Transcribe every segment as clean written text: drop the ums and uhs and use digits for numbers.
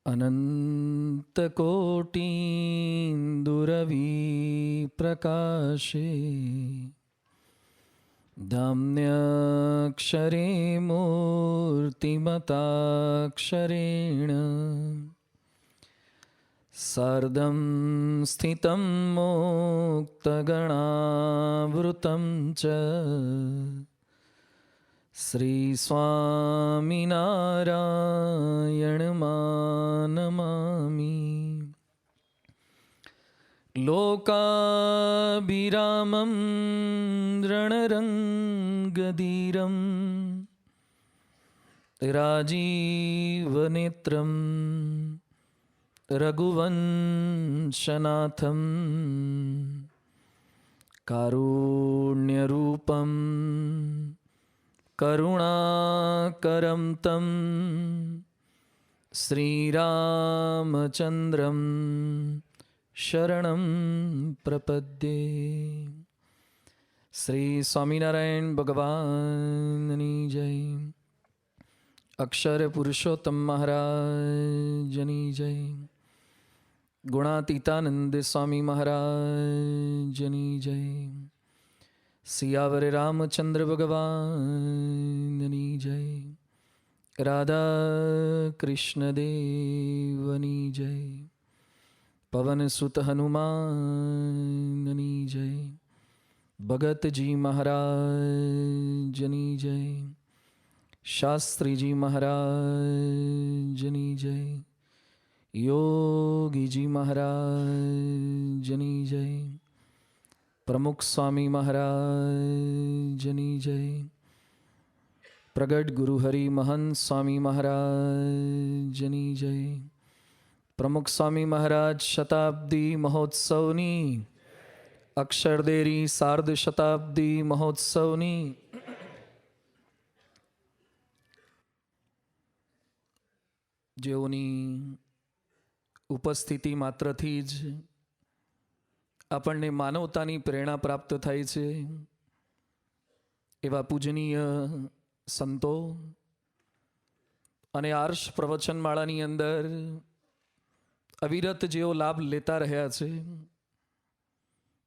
अनन्तकोटीन्दुरविप्रकाशे धाम्न्यक्षरे मूर्तिमताक्षरेण सार्धं स्थितं मोक्तगणावृतं च श्रीस्वामिनारायणमानमामि। लोकाभिरामं रणरङ्गधीरं राजीवनेत्रं रघुवंशनाथं कारुण्यरूपं करुणाकरं तं श्रीरामचन्द्रं शरणं प्रपद्ये। श्री स्वामिनारायण भगवाननी जय। अक्षर पुरुषोत्तम महाराजनी जय। गुणातीतानंद स्वामी महाराजनी जय। सियावर रामचंद्र भगवाननी जय। राधा कृष्ण देवनी जय। पवन सुत हनुमाननी जय। भगत जी महाराजनी जय। शास्त्री जी महाराजनी जय। योगी जी महाराजनी जय। प्रमुख स्वामी महाराजनी जय। प्रगट गुरु हरि महंत स्वामी महाराजनी जय। प्रमुख स्वामी महाराज शताब्दी महोत्सवनी अक्षरदेरी सार्ध शताब्दी महोत्सवनी જેઓની ઉપસ્થિતિ માત્રથી જ આપણને માનવતાની પ્રેરણા પ્રાપ્ત થાય છે એવા પૂજનીય સંતો અને આર્ષ પ્રવચનમાળાની અંદર અવિરત જેઓ લાભ લેતા રહ્યા છે,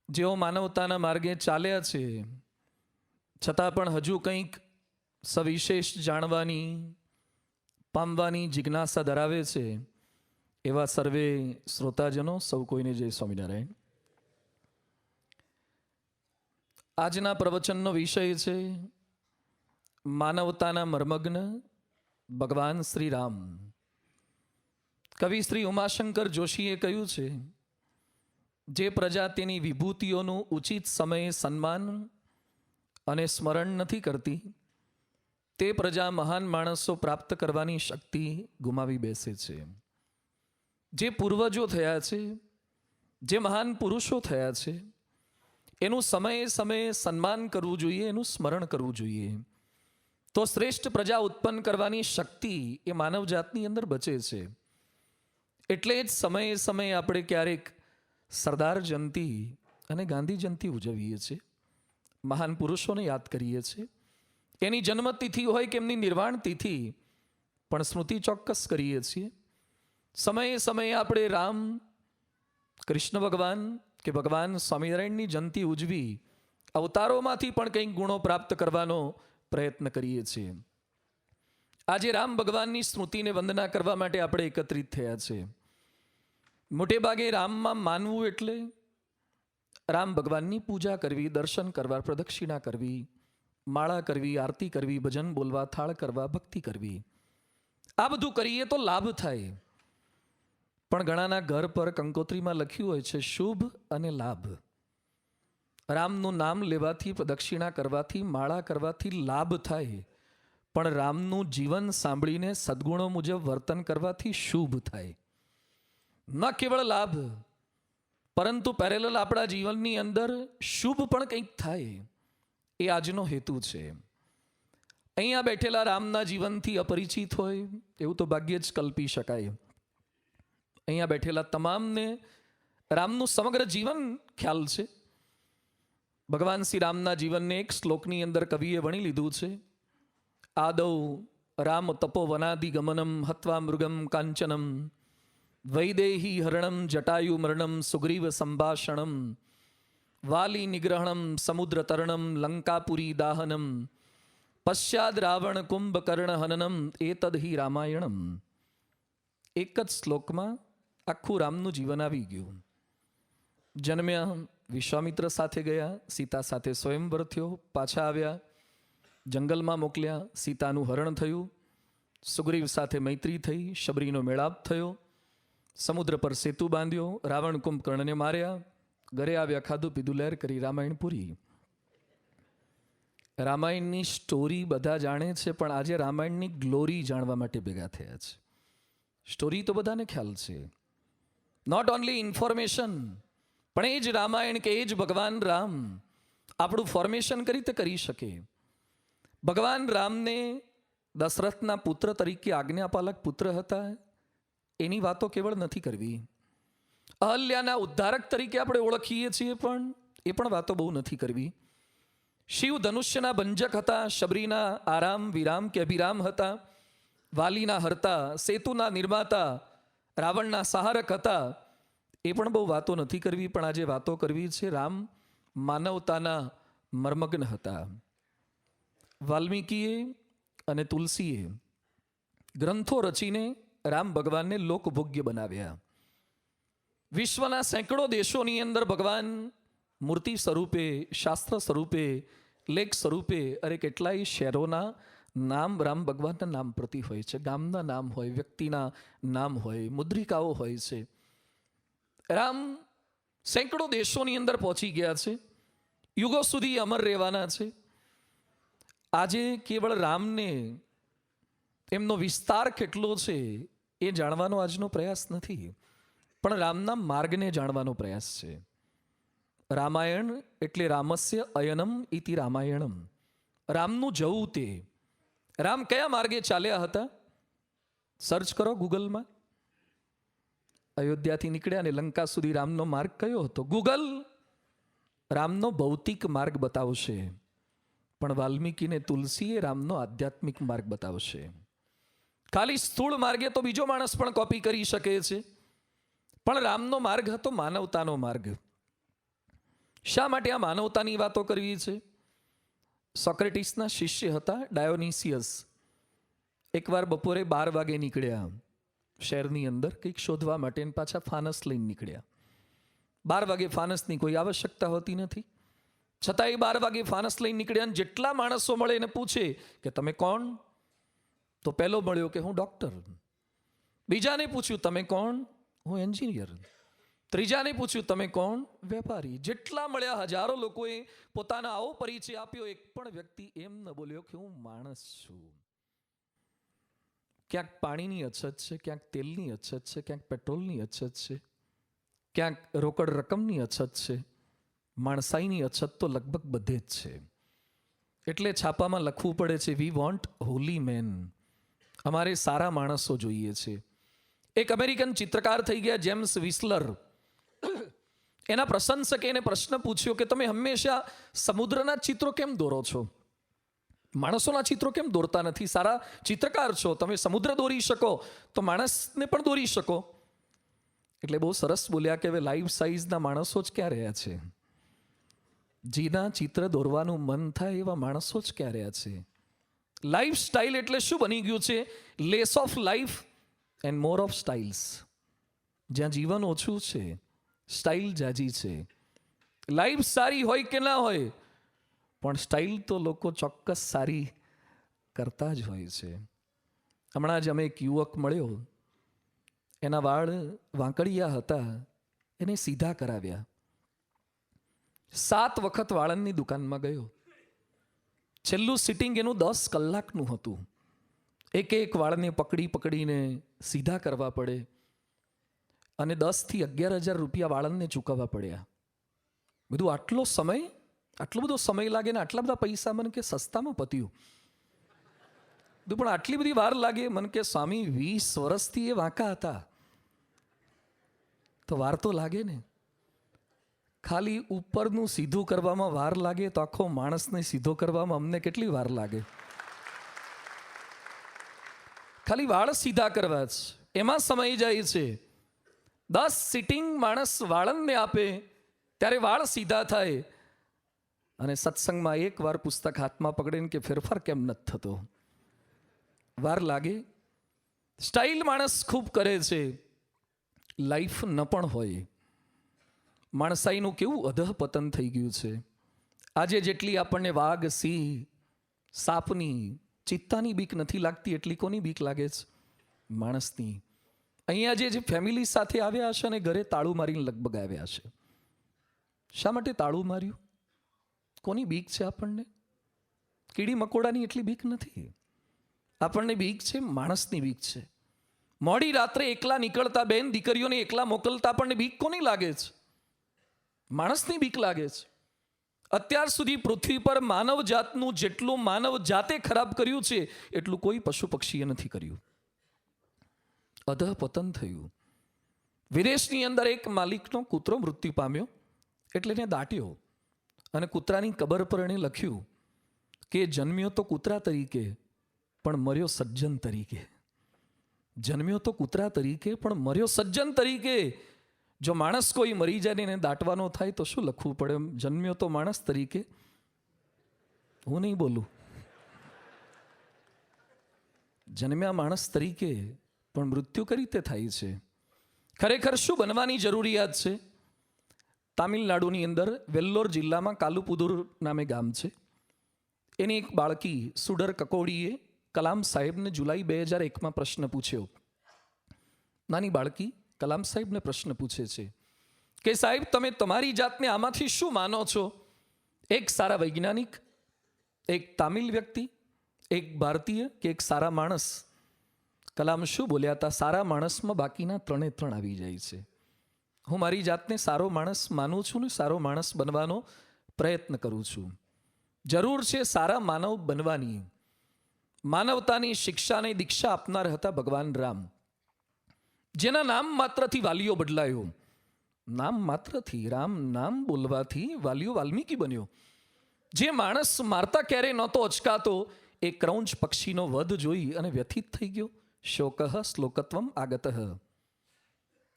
જેઓ માનવતાના માર્ગે ચાલ્યા છે, છતાં પણ હજુ કંઈક સવિશેષ જાણવાની પામવાની જિજ્ઞાસા ધરાવે છે એવા સર્વે શ્રોતાજનો સૌ કોઈને જય સ્વામિનારાયણ। આજના પ્રવચનનો વિષય છે માનવતાના મર્મગ્ન ભગવાન શ્રી રામ। કવિ શ્રી ઉમાશંકર જોશીએ કહ્યું છે, જે પ્રજા તેની વિભૂતિઓનું ઉચિત સમયે સન્માન અને સ્મરણ નથી કરતી તે પ્રજા મહાન માણસો પ્રાપ્ત કરવાની શક્તિ ગુમાવી બેસે છે। જે પૂર્વજો થયા છે, જે મહાન પુરુષો થયા છે, એનું સમયે સમયે સન્માન કરવું જોઈએ, એનું સ્મરણ કરવું જોઈએ, તો શ્રેષ્ઠ પ્રજા ઉત્પન્ન કરવાની શક્તિ એ માનવ જાતની અંદર બચે છે। એટલે જ સમયે સમયે આપણે ક્યારેક સરદાર જયંતી અને ગાંધી જયંતી ઉજવીએ છીએ, મહાન પુરુષોને યાદ કરીએ છીએ। એની જન્મતિથિ હોય કે એમની નિર્વાણ તિથિ પણ સ્મૃતિ ચોક્કસ કરીએ છીએ। સમયે સમયે આપણે રામ, કૃષ્ણ ભગવાન કે ભગવાન સ્વામિનારાયણની જયંતી ઉજવી અવતારોમાંથી પણ કંઈક ગુણો પ્રાપ્ત કરવાનો પ્રયત્ન કરીએ છીએ। આજે રામ ભગવાનની સ્મૃતિને વંદના કરવા માટે આપણે એકત્રિત થયા છે। મોટે ભાગે રામમાં માનવું એટલે રામ ભગવાનની પૂજા કરવી, દર્શન કરવા, પ્રદક્ષિણા કરવી, માળા કરવી, આરતી કરવી, ભજન બોલવા, થાળ કરવા, ભક્તિ કરવી। આ બધું કરીએ તો લાભ થાય, પણ ઘણાના ઘર પર કંકોત્રીમાં લખ્યું હોય છે શુભ અને લાભ। રામનું નામ લેવાથી, પ્રદક્ષિણા કરવાથી, માળા કરવાથી લાભ થાય, પણ રામનું જીવન સાંભળીને સદ્ગુણો મુજબ વર્તન કરવાથી શુભ થાય। ન કેવળ લાભ, પરંતુ પેરેલલ આપણા જીવનની અંદર શુભ પણ કંઈક થાય, એ આજનો હેતુ છે। અહીંયા બેઠેલા રામના જીવનથી અપરિચિત હોય એવું તો ભાગ્યે જ કલ્પી શકાય। અહીંયા બેઠેલા તમામને રામનું સમગ્ર જીવન ખ્યાલ છે। ભગવાન શ્રી રામના જીવનને એક શ્લોકની અંદર કવિએ વણી લીધું છે। આદૌ રામ તપોવનાદિ ગમનમ હત્વા મૃગમ કાંચનમ વૈદેહી હરણમ જટાયુ મરણમ સુગ્રીવ સંભાષણમ વાલી નિગ્રહણમ સમુદ્ર તરણમ લંકાપુરી દાહનમ પશ્ચાદ રાવણ કુંભકર્ણ હનનમ એતદ હિ રામાયણમ. એક જ શ્લોકમાં આખું રામનું જીવન આવી ગયું. જન્મ્યા, વિશ્વામિત્ર સાથે ગયા, સીતા સાથે સ્વયંવર થયો, પાછા આવ્યા, જંગલમાં મોકલ્યા, સીતાનું હરણ થયું, સુગ્રીવ સાથે મૈત્રી થઈ, શબરીનો મેળાપ થયો, સમુદ્ર પર સેતુ બાંધ્યો, રાવણ કુંભકર્ણને માર્યા, ઘરે આવ્યા, ખાધું પીધું લહેર કરી, રામાયણ પૂરી. રામાયણની સ્ટોરી બધા જાણે છે, પણ આજે રામાયણની ગ્લોરી જાણવા માટે ભેગા થયા છે. સ્ટોરી તો બધાને ખ્યાલ છે, નોટ ઓનલી ઇન્ફોર્મેશન, પણ એ જ રામાયણ કે એ જ ભગવાન રામ આપણું ફોર્મેશન કઈ રીતે કરી શકે. ભગવાન રામને દશરથના પુત્ર તરીકે આજ્ઞાપાલક પુત્ર હતા, એની વાતો કેવળ નથી કરવી. અહલ્યાના ઉદ્ધારક તરીકે આપણે ઓળખીએ છીએ, પણ એ પણ વાતો બહુ નથી કરવી. શિવ ધનુષ્યના ભંજક હતા, શબરીના આરામ વિરામ કે અભિરામ હતા, વાલીના હરતા, સેતુના નિર્માતા, રાવણના સહારક હતા, એ પણ બહુ વાતો નથી કરવી. પણ આજે વાતો કરવી છે. રામ માનવતાના મર્મગ્ન હતા. વાલ્મીકીએ અને તુલસીએ ગ્રંથો રચીને રામ ભગવાનને લોકભોગ્ય બનાવ્યા. વિશ્વના સેંકડો દેશોની અંદર ભગવાન મૂર્તિ સ્વરૂપે, શાસ્ત્ર સ્વરૂપે, લેખ સ્વરૂપે, અરે કેટલાય શહેરોના નામ રામ ભગવાનના નામ પ્રતિ હોય છે. ગામના નામ હોય, વ્યક્તિના નામ હોય, મુદ્રિકાઓ હોય છે. રામ સેંકડો દેશોની અંદર પહોંચી ગયા છે, યુગો સુધી અમર રહેવાના છે. આજે કેવળ રામને, એમનો વિસ્તાર કેટલો છે એ જાણવાનો આજનો પ્રયાસ નથી, પણ રામના માર્ગને જાણવાનો પ્રયાસ છે. રામાયણ એટલે રામસ્ય અયનમ ઇતિ રામાયણમ. રામનું જવું તે. રામ કયા માર્ગે ચાલ્યા હતા? સર્ચ કરો ગૂગલમાં. અયોધ્યાથી નીકળ્યા અને લંકા સુધી રામનો માર્ગ કયો હતો? ગૂગલ રામનો ભૌતિક માર્ગ બતાવશે, પણ વાલ્મીકીને તુલસીએ રામનો આધ્યાત્મિક માર્ગ બતાવશે. ખાલી સ્થૂળ માર્ગે તો બીજો માણસ પણ કોપી કરી શકે છે, પણ રામનો માર્ગ હતો માનવતાનો માર્ગ. શા માટે આ માનવતાની વાતો કરવી છે? સોક્રેટિસના શિષ્ય હતા ડાયોનિસિયસ. એકવાર બપોરે 12 વાગે નીકળ્યા શહેરની અંદર કંઈક શોધવા માટે, પાછા ફાનસ લઈને નીકળ્યા. 12 વાગે ફાનસની કોઈ આવશ્યકતા હોતી નથી, છતાં એ 12 વાગે ફાનસ લઈને નીકળ્યા. જેટલા માણસો મળે એને પૂછે કે તમે કોણ? તો પહેલો મળ્યો કે હું ડૉક્ટર. બીજાને પૂછ્યું તમે કોણ? હું એન્જિનિયર. ત્રીજાને પૂછ્યું તમે કોણ? વેપારી. જેટલા મળ્યા હજારો લોકોએ પોતાના આવો પરિચય આપ્યો, એક પણ વ્યક્તિ એમ ન બોલ્યો કે હું માણસ છું. ક્યાંક પાણીની અછત છે, ક્યાંક તેલની અછત છે, ક્યાંક પેટ્રોલની અછત છે, ક્યાંક રોકડ રકમની અછત છે. માણસાઈની અછત તો લગભગ બધે જ છે. એટલે છાપામાં લખવું પડે છે, વી વોન્ટ હોલી મેન. અમારે સારા માણસો જોઈએ છે. એક અમેરિકન ચિત્રકાર થઈ ગયા જેમ્સ વિસ્લર. એના પ્રશંસકે એને પ્રશ્ન પૂછ્યો કે તમે હંમેશા સમુદ્રના ચિત્રો કેમ દોરો છો? માણસોના ચિત્રો કેમ દોરતા નથી? સારા ચિત્રકાર છો, તમે સમુદ્ર દોરી શકો તો માણસને પણ દોરી શકો. એટલે બહુ સરસ બોલ્યા કે હવે લાઈફ સાઈઝના માણસો જ ક્યાં રહ્યા છે? જેના ચિત્ર દોરવાનું મન થાય એવા માણસો જ ક્યાં રહ્યા છે? લાઈફ સ્ટાઇલ એટલે શું બની ગયું છે? Less of life and more of styles. જ્યાં જીવન ઓછું છે, સ્ટાઇલ જાજી છે. લાઈફ સારી હોય કે ના હોય, પણ સ્ટાઇલ તો લોકો ચોક્કસ સારી કરતા જ હોય છે. હમણાં જ અમે એક યુવક મળ્યો, એના વાળ વાંકડિયા હતા, એને સીધા કરાવ્યા. 7 વખત વાળંદની દુકાનમાં ગયો. છેલ્લું સિટિંગ એનું 10 કલાકનું હતું. એક એક વાળને પકડીને સીધા કરવા પડે, અને 10 થી 11,000 રૂપિયા વાળંદને ચૂકવવા પડ્યા. બધું આટલો બધો સમય લાગે ને આટલા બધા પૈસા? મને કે સસ્તામાં પત્યું. પણ આટલી બધી વાર લાગે? મને કે સ્વામી 20 વર્ષથી એ વાંકા હતા, તો વાર તો લાગે ને. ખાલી ઉપરનું સીધું કરવામાં વાર લાગે તો આખો માણસને સીધો કરવામાં અમને કેટલી વાર લાગે? ખાલી વાળ સીધા કરવા જ એમાં સમય જાય છે. 10 સિટિંગ માણસ વાળંદને આપે ત્યારે વાળ સીધા થાય, અને સત્સંગમાં એકવાર પુસ્તક હાથમાં પકડીને કે ફેરફાર કેમ નથી થતો? વાર લાગે. સ્ટાઇલ માણસ ખૂબ કરે છે, લાઈફ ન પણ હોય. માણસાઈનું કેવું અધઃપતન થઈ ગયું છે. આજે જેટલી આપણને વાઘ, સિંહ, સાપની, ચિત્તાની બીક નથી લાગતી, એટલી કોની બીક લાગે છે? માણસની. અહીંયા જે ફેમિલી સાથે આવ્યા હશે અને ઘરે તાળું મારીને લગભગ આવ્યા છે. શા માટે તાળું માર્યું? કોની બીક છે આપણને? કીડી મકોડાની એટલી બીક નથી. આપણને બીક છે માણસની બીક છે. મોડી રાત્રે એકલા નીકળતા બેન દીકરીઓને એકલા મોકલતા આપણને બીક કોની લાગે છે? માણસની બીક લાગે છે. અત્યાર સુધી પૃથ્વી પર માનવ જાતનું જેટલું માનવ જાતે ખરાબ કર્યું છે એટલું કોઈ પશુ પક્ષીએ નથી કર્યું. અધઃપતન થયું. વિદેશની અંદર એક માલિકનો કૂતરો મૃત્યુ પામ્યો એટલે એને દાટ્યો અને કૂતરાની કબર પર એણે લખ્યું કે જન્મ્યો તો કૂતરા તરીકે પણ મર્યો સજ્જન તરીકે. જન્મ્યો તો કૂતરા તરીકે પણ મર્યો સજ્જન તરીકે. જો માણસ કોઈ મરી જાય ને એને દાટવાનો થાય તો શું લખવું પડે? જન્મ્યો તો માણસ તરીકે. હું નહીં બોલું. જન્મ્યા માણસ તરીકે પણ મૃત્યુ કઈ રીતે થાય છે? ખરેખર શું બનવાની જરૂરિયાત છે? તામિલનાડુની અંદર વેલ્લોર જિલ્લામાં કાલુપુદુર નામે ગામ છે. એની એક બાળકી સુડર કકોડીએ કલામ સાહેબને જુલાઈ 2001માં પ્રશ્ન પૂછ્યો. નાની બાળકી કલામ સાહેબને પ્રશ્ન પૂછે છે કે સાહેબ તમે તમારી જાતને આમાંથી શું માનો છો? એક સારા વૈજ્ઞાનિક, એક તામિલ વ્યક્તિ, એક ભારતીય કે એક સારા માણસ? કલામ શું બોલ્યા હતા? સારા માણસમાં બાકીના 3 આવી જાય છે. હું મારી જાતને સારો માણસ માનું છું ને સારો માણસ બનવાનો પ્રયત્ન કરું છું. જરૂર છે સારા માનવ બનવાની. માનવતાની શિક્ષાને દીક્ષા આપનાર હતા ભગવાન રામ, જેના નામ માત્રથી વાલીઓ બદલાયો. નામ માત્રથી, રામ નામ બોલવાથી વાલીઓ વાલ્મીકી બન્યો. જે માણસ મારતા ક્યારેય નહોતો અચકાતો એ ક્રૌંચ પક્ષીનો વધ જોઈ અને વ્યથિત થઈ ગયો. શોકઃ શ્લોકત્વમ આગતઃ.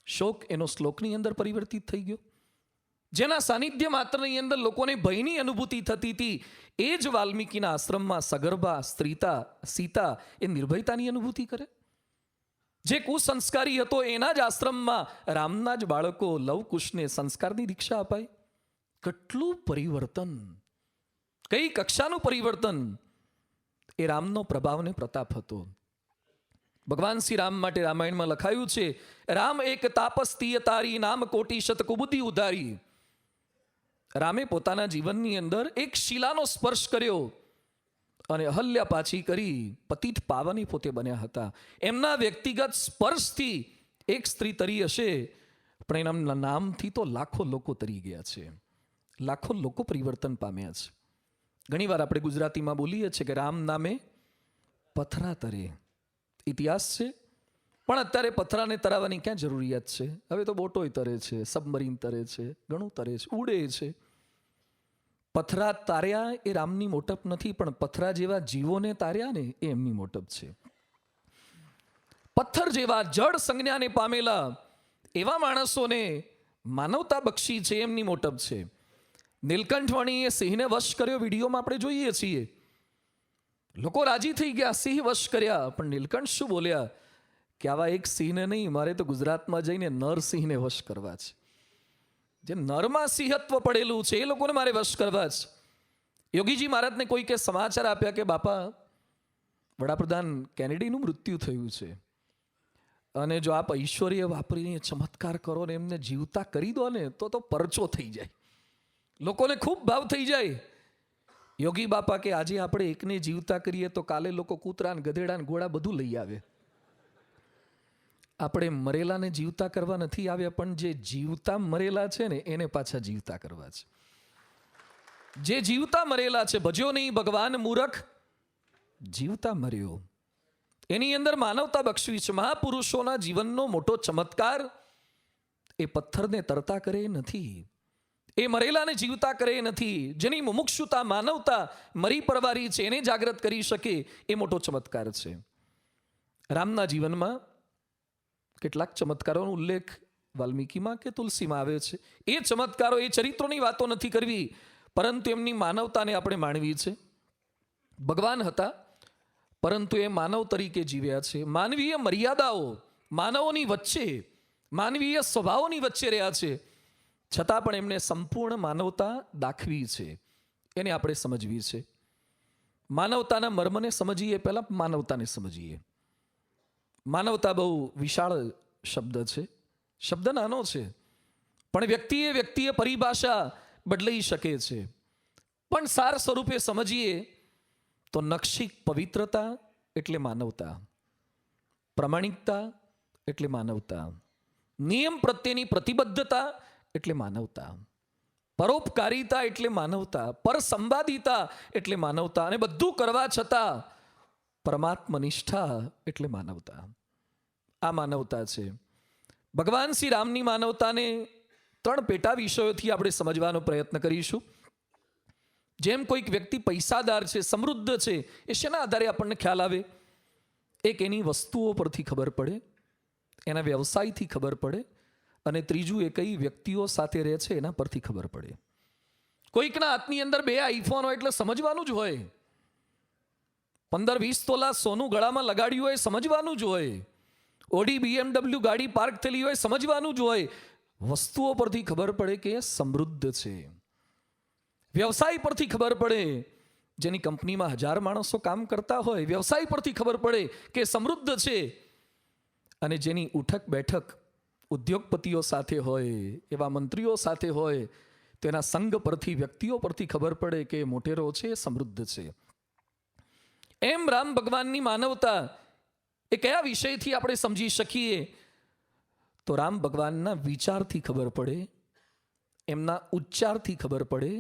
શોક એનો શ્લોકની અંદર પરિવર્તિત થઈ ગયો. જેના સાનિધ્ય માત્રની અંદર લોકોને ભયની અનુભૂતિ થતી હતી એ જ વાલ્મીકીના આશ્રમમાં સગર્ભા સ્ત્રીતા સીતા એ નિર્ભયતાની અનુભૂતિ કરે. જે કુસંસ્કારી હતો એના જ આશ્રમમાં રામના જ બાળકો લવકુશને સંસ્કારની દીક્ષા અપાય. કેટલું પરિવર્તન! કઈ કક્ષાનું પરિવર્તન! એ રામનો પ્રભાવ ને પ્રતાપ હતો. ભગવાન શ્રી રામ માટે રામાયણમાં લખાયું છે, રામ એક તાપસ્તીય તારી નામ કોટી શત કુબુદ્ધિ ઉધારી. રામે પોતાના જીવનની અંદર એક શિલાનો સ્પર્શ કર્યો અને અહલ્યા પાછી કરી પતિત પાવની પોતે બન્યા હતા. એમના વ્યક્તિગત સ્પર્શથી એક સ્ત્રી તરી હશે, પણ એમના નામથી તો લાખો લોકો તરી ગયા છે. લાખો લોકો પરિવર્તન પામ્યા છે. ઘણીવાર આપણે ગુજરાતીમાં બોલીએ છીએ કે રામ નામે પથરા તરે. ઇતિહાસ છે, પણ અત્યારે પથરાને તરાવવાની ક્યાં જરૂરિયાત છે? હવે તો બોટોય તરે છે, સબમરીન તરે છે, ઘણું તરે છે, ઉડે છે. પથરા તાર્યા એ રામની મોટપ નથી, પણ પથરા જેવા જીવોને તાર્યા ને એ એમની મોટપ છે. પથ્થર જેવા જડ સંજ્ઞાને પામેલા એવા માણસોને માનવતા બક્ષી છે, એમની મોટપ છે. નીલકંઠવાણીએ સિંહને વશ કર્યો, વિડીયોમાં આપણે જોઈએ છીએ. લોકો રાજી થઈ ગયા, સિંહ વશ કર્યા. પણ નીલકંઠ શું બોલ્યા કે આવા એક સિંહને નહીં, મારે તો ગુજરાતમાં જઈને નરસિંહને વશ કરવા છે. જે નરમાં સિંહત્વ પડેલું છે એ લોકોને મારે વશ કરવા છે. યોગીજી મહારાજને કોઈકે સમાચાર આપ્યા કે બાપા વડાપ્રધાન કેનેડીનું મૃત્યુ થયું છે અને જો આપ ઐશ્વર્ય વાપરીને ચમત્કાર કરો ને એમને જીવતા કરી દો ને તો પરચો થઈ જાય, લોકોને ખૂબ ભાવ થઈ જાય. યોગી બાપા કે આજે આપણે એકને જીવતા કરીએ તો કાલે લોકો કૂતરા ને ગધેડા ને ઘોડા બધું લઈ આવે. આપણે મરેલાને જીવતા કરવા નથી આવ્યા, પણ જે જીવતા મરેલા છે ને એને પાછા જીવતા કરવા છે. જે જીવતા મરેલા છે, ભજ્યો નહીં ભગવાન મૂરખ જીવતા મર્યો. એની અંદર માનવતા બક્ષવી છે. મહાપુરુષોના જીવનનો મોટો ચમત્કાર એ પથ્થરને તરતા કરે નથી, એ મરેલાને જીવતા કરે નથી. જેની મુમુક્ષુતા માનવતા મરી પરવારી છે એને જાગૃત કરી શકે એ મોટો ચમત્કાર છે. રામના જીવનમાં કેટલાક ચમત્કારોનો ઉલ્લેખ વાલ્મીકીમાં કે તુલસીમાં આવે છે. એ ચમત્કારો, એ ચરિત્રોની વાતો નથી કરવી, પરંતુ એમની માનવતાને આપણે માણવી છે. ભગવાન હતા, પરંતુ એ માનવ તરીકે જીવ્યા છે. માનવીય મર્યાદાઓ માનવોની વચ્ચે, માનવીય સ્વભાવોની વચ્ચે રહ્યા છે, છતાં પણ એમને સંપૂર્ણ માનવતા દાખવી છે. એને આપણે સમજવી છે. માનવતાના મર્મને સમજીએ પહેલા માનવતાને સમજીએ. માનવતા બહુ વિશાળ શબ્દ છે, શબ્દ નાનો છે, પણ વ્યક્તિએ પરિભાષા બદલાઈ શકે છે. પણ સાર સ્વરૂપે સમજીએ તો નક્ષિક પવિત્રતા એટલે માનવતા, પ્રામાણિકતા એટલે માનવતા, નિયમ પ્રત્યેની પ્રતિબદ્ધતા એટલે માનવતા, પરોપકારિતા એટલે માનવતા, પરસંવાદિતા એટલે માનવતા, અને બધું કરવા છતાં પરમાત્મનિષ્ઠા એટલે માનવતા. આ માનવતા છે. ભગવાન શ્રી રામની માનવતાને 3 પેટા વિષયોથી આપણે સમજવાનો પ્રયત્ન કરીશું. જેમ કોઈક વ્યક્તિ પૈસાદાર છે, સમૃદ્ધ છે, એ શેના આધારે આપણને ખ્યાલ આવે? એક એની વસ્તુઓ પરથી ખબર પડે, એના વ્યવસાયથી ખબર પડે, અને ત્રીજું એ કઈ વ્યક્તિઓ સાથે રહે છે એના પરથી ખબર પડે. કોઈકના હાથની અંદર 2 આઈફોન હોય એટલે સમજવાનું જ હોય. 15-20 તોલા સોનું ગળામાં લગાડ્યું હોય, સમજવાનું જ હોય. ઓડી BMW ગાડી પાર્ક થયેલી હોય, સમજવાનું જ હોય. વસ્તુઓ પરથી ખબર પડે કે એ સમૃદ્ધ છે. વ્યવસાય પરથી ખબર પડે, જેની કંપનીમાં 1000 માણસો કામ કરતા હોય, વ્યવસાય પરથી ખબર પડે કે સમૃદ્ધ છે. અને જેની ઉઠક બેઠક ઉદ્યોગપતિઓ સાથે હોય, એવા મંત્રીઓ સાથે હોય, તેના સંગ પરથી, વ્યક્તિઓ પરથી ખબર પડે કે મોટેરો છે, સમૃદ્ધ છે. એમ રામ ભગવાનની માનવતા એ કયા વિષયથી આપણે સમજી શકીએ? તો રામ ભગવાનના વિચારથી ખબર પડે, એમના ઉચ્ચારથી ખબર પડે,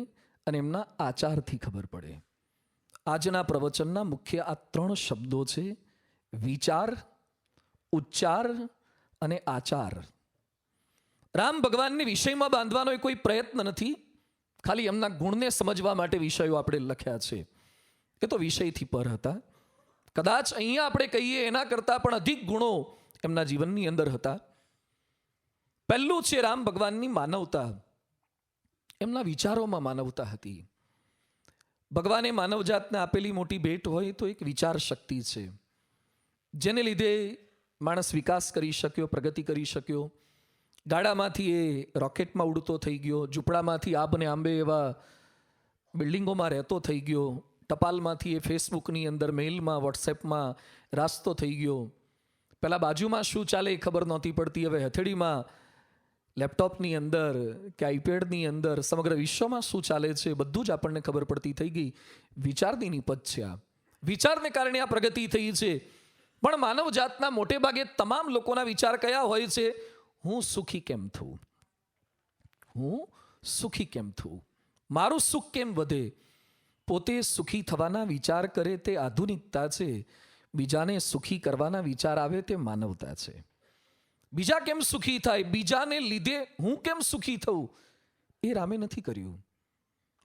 અને એમના આચારથી ખબર પડે. આજના પ્રવચનના મુખ્ય આ 3 શબ્દો છે: વિચાર, ઉચ્ચાર અને આચાર. રામ ભગવાનને વિષયમાં બાંધવાનો કોઈ પ્રયત્ન નથી, ખાલી એમના ગુણને સમજવા માટે વિષયો આપણે લખ્યા છે. એ તો વિષયથી પર હતા. કદાચ અહીંયા આપણે કહીએ એના કરતાં પણ અધિક ગુણો એમના જીવનની અંદર હતા. પહેલું છે રામ ભગવાનની માનવતા. એમના વિચારોમાં માનવતા હતી. ભગવાને માનવજાતને આપેલી મોટી ભેટ હોય તો એક વિચાર શક્તિ છે, જેને લીધે માણસ વિકાસ કરી શક્યો, પ્રગતિ કરી શક્યો. ગાડામાંથી એ રોકેટમાં ઉડતો થઈ ગયો, ઝૂંપડામાંથી આબને આંબે એવા બિલ્ડિંગોમાં રહેતો થઈ ગયો, ટપાલમાંથી એ ફેસબુકની અંદર, મેઇલમાં, વોટ્સએપમાં રાસ્તો થઈ ગયો. પહેલાં બાજુમાં શું ચાલે એ ખબર નહોતી પડતી, હવે હથેળીમાં, લેપટોપની અંદર કે આઈપેડની અંદર સમગ્ર વિશ્વમાં શું ચાલે છે બધું જ આપણને ખબર પડતી થઈ ગઈ. વિચારની નિપજ છે આ. વિચારને કારણે આ પ્રગતિ થઈ છે. પણ માનવ જાતના મોટે ભાગે તમામ લોકોના વિચાર કયા હોય છે? હું સુખી કેમ થઉં, હું સુખી કેમ થઉં, મારું સુખ કેમ વધે. પોતે સુખી થવાના વિચાર કરે તે આધુનિકતા છે, બીજાને સુખી કરવાના વિચાર આવે તે માનવતા છે. બીજા કેમ સુખી થાય, બીજાને લીધે હું કેમ સુખી થઉં, એ રામે નથી કર્યું.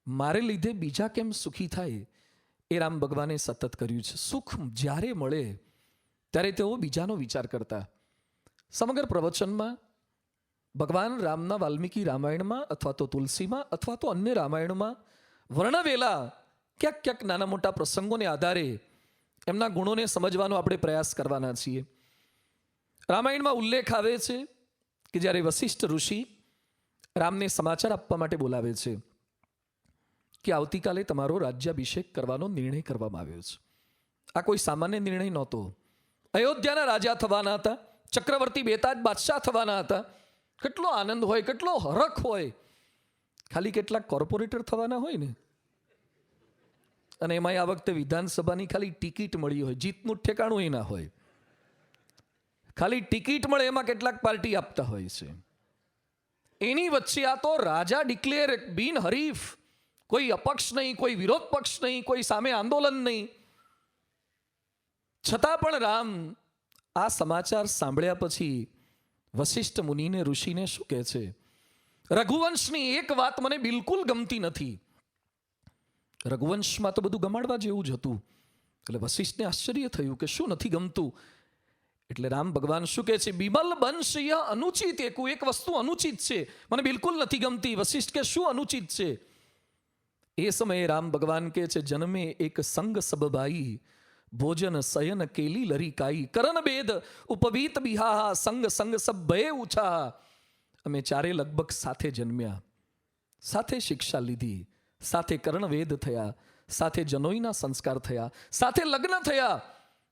મારે લીધે બીજા કેમ સુખી થાય એ રામ ભગવાને સતત કર્યું છે. સુખ જ્યારે મળે ત્યારે તેઓ બીજાનો વિચાર કરતા. સમગ્ર પ્રવચનમાં ભગવાન રામના વાલ્મીકી રામાયણમાં અથવા તો તુલસીમાં અથવા તો અન્ય રામાયણમાં વર્ણવેલા ક્યાંક ક્યાંક નાના મોટા પ્રસંગોને આધારે એમના ગુણોને સમજવાનો આપણે પ્રયાસ કરવાના છીએ. રામાયણમાં ઉલ્લેખ આવે છે કે જ્યારે વશિષ્ઠ ઋષિ રામને સમાચાર આપવા માટે બોલાવે છે કે આવતીકાલે તમારો રાજ્યાભિષેક કરવાનો નિર્ણય કરવામાં આવ્યો છે. આ કોઈ સામાન્ય નિર્ણય નહોતો. અયોધ્યાના રાજા થવાના હતા, ચક્રવર્તી બેતાજ બાદશાહ થવાના હતા. કેટલો આનંદ હોય, કેટલો હરખ હોય. ખાલી કેટલાક કોર્પોરેટર થવાના હોય ને, અને એમાં આ વખતે વિધાનસભાની ખાલી ટિકિટ મળી હોય, જીતનું ઠેકાણું ના હોય, ખાલી ટિકિટ મળે એમાં કેટલાક પાર્ટી આપતા હોય છે. એની વચ્ચે આ તો રાજા ડિક્લેર, બિનહરીફ, કોઈ અપક્ષ નહીં, કોઈ વિરોધ પક્ષ નહીં, કોઈ સામે આંદોલન નહીં. છતાં પણ રામ આ સમાચાર સાંભળ્યા પછી વશિષ્ઠ મુનિને, ઋષિને શું કહે છે? રઘુવંશની એક વાત મને બિલકુલ ગમતી નથી. રઘુવંશમાં તો બધું ગમાડવા જેવું જ હતું. એટલે વશિષ્ઠને આશ્ચર્ય થયું કે શું નથી ગમતું? એટલે રામ ભગવાન શું કહે છે? બિમલ બંશ અનુચિત એક વસ્તુ અનુચિત છે, મને બિલકુલ નથી ગમતી. વશિષ્ઠ કે શું અનુચિત છે? એ સમયે રામ ભગવાન કહે છે, જન્મે એક સંગ સબબાઈ, ભોજન શયન કેલી લરી કાઈ, કરણ બેદ ઉપવીત બિહાહા, સંગ સંગ સબ ભય ઉછા. અમે ચારે લગભગ સાથે જન્મ્યા, સાથે શિક્ષા લીધી, સાથે કર્ણવેદ થયા, સાથે જનોઈના સંસ્કાર થયા, સાથે લગ્ન થયા,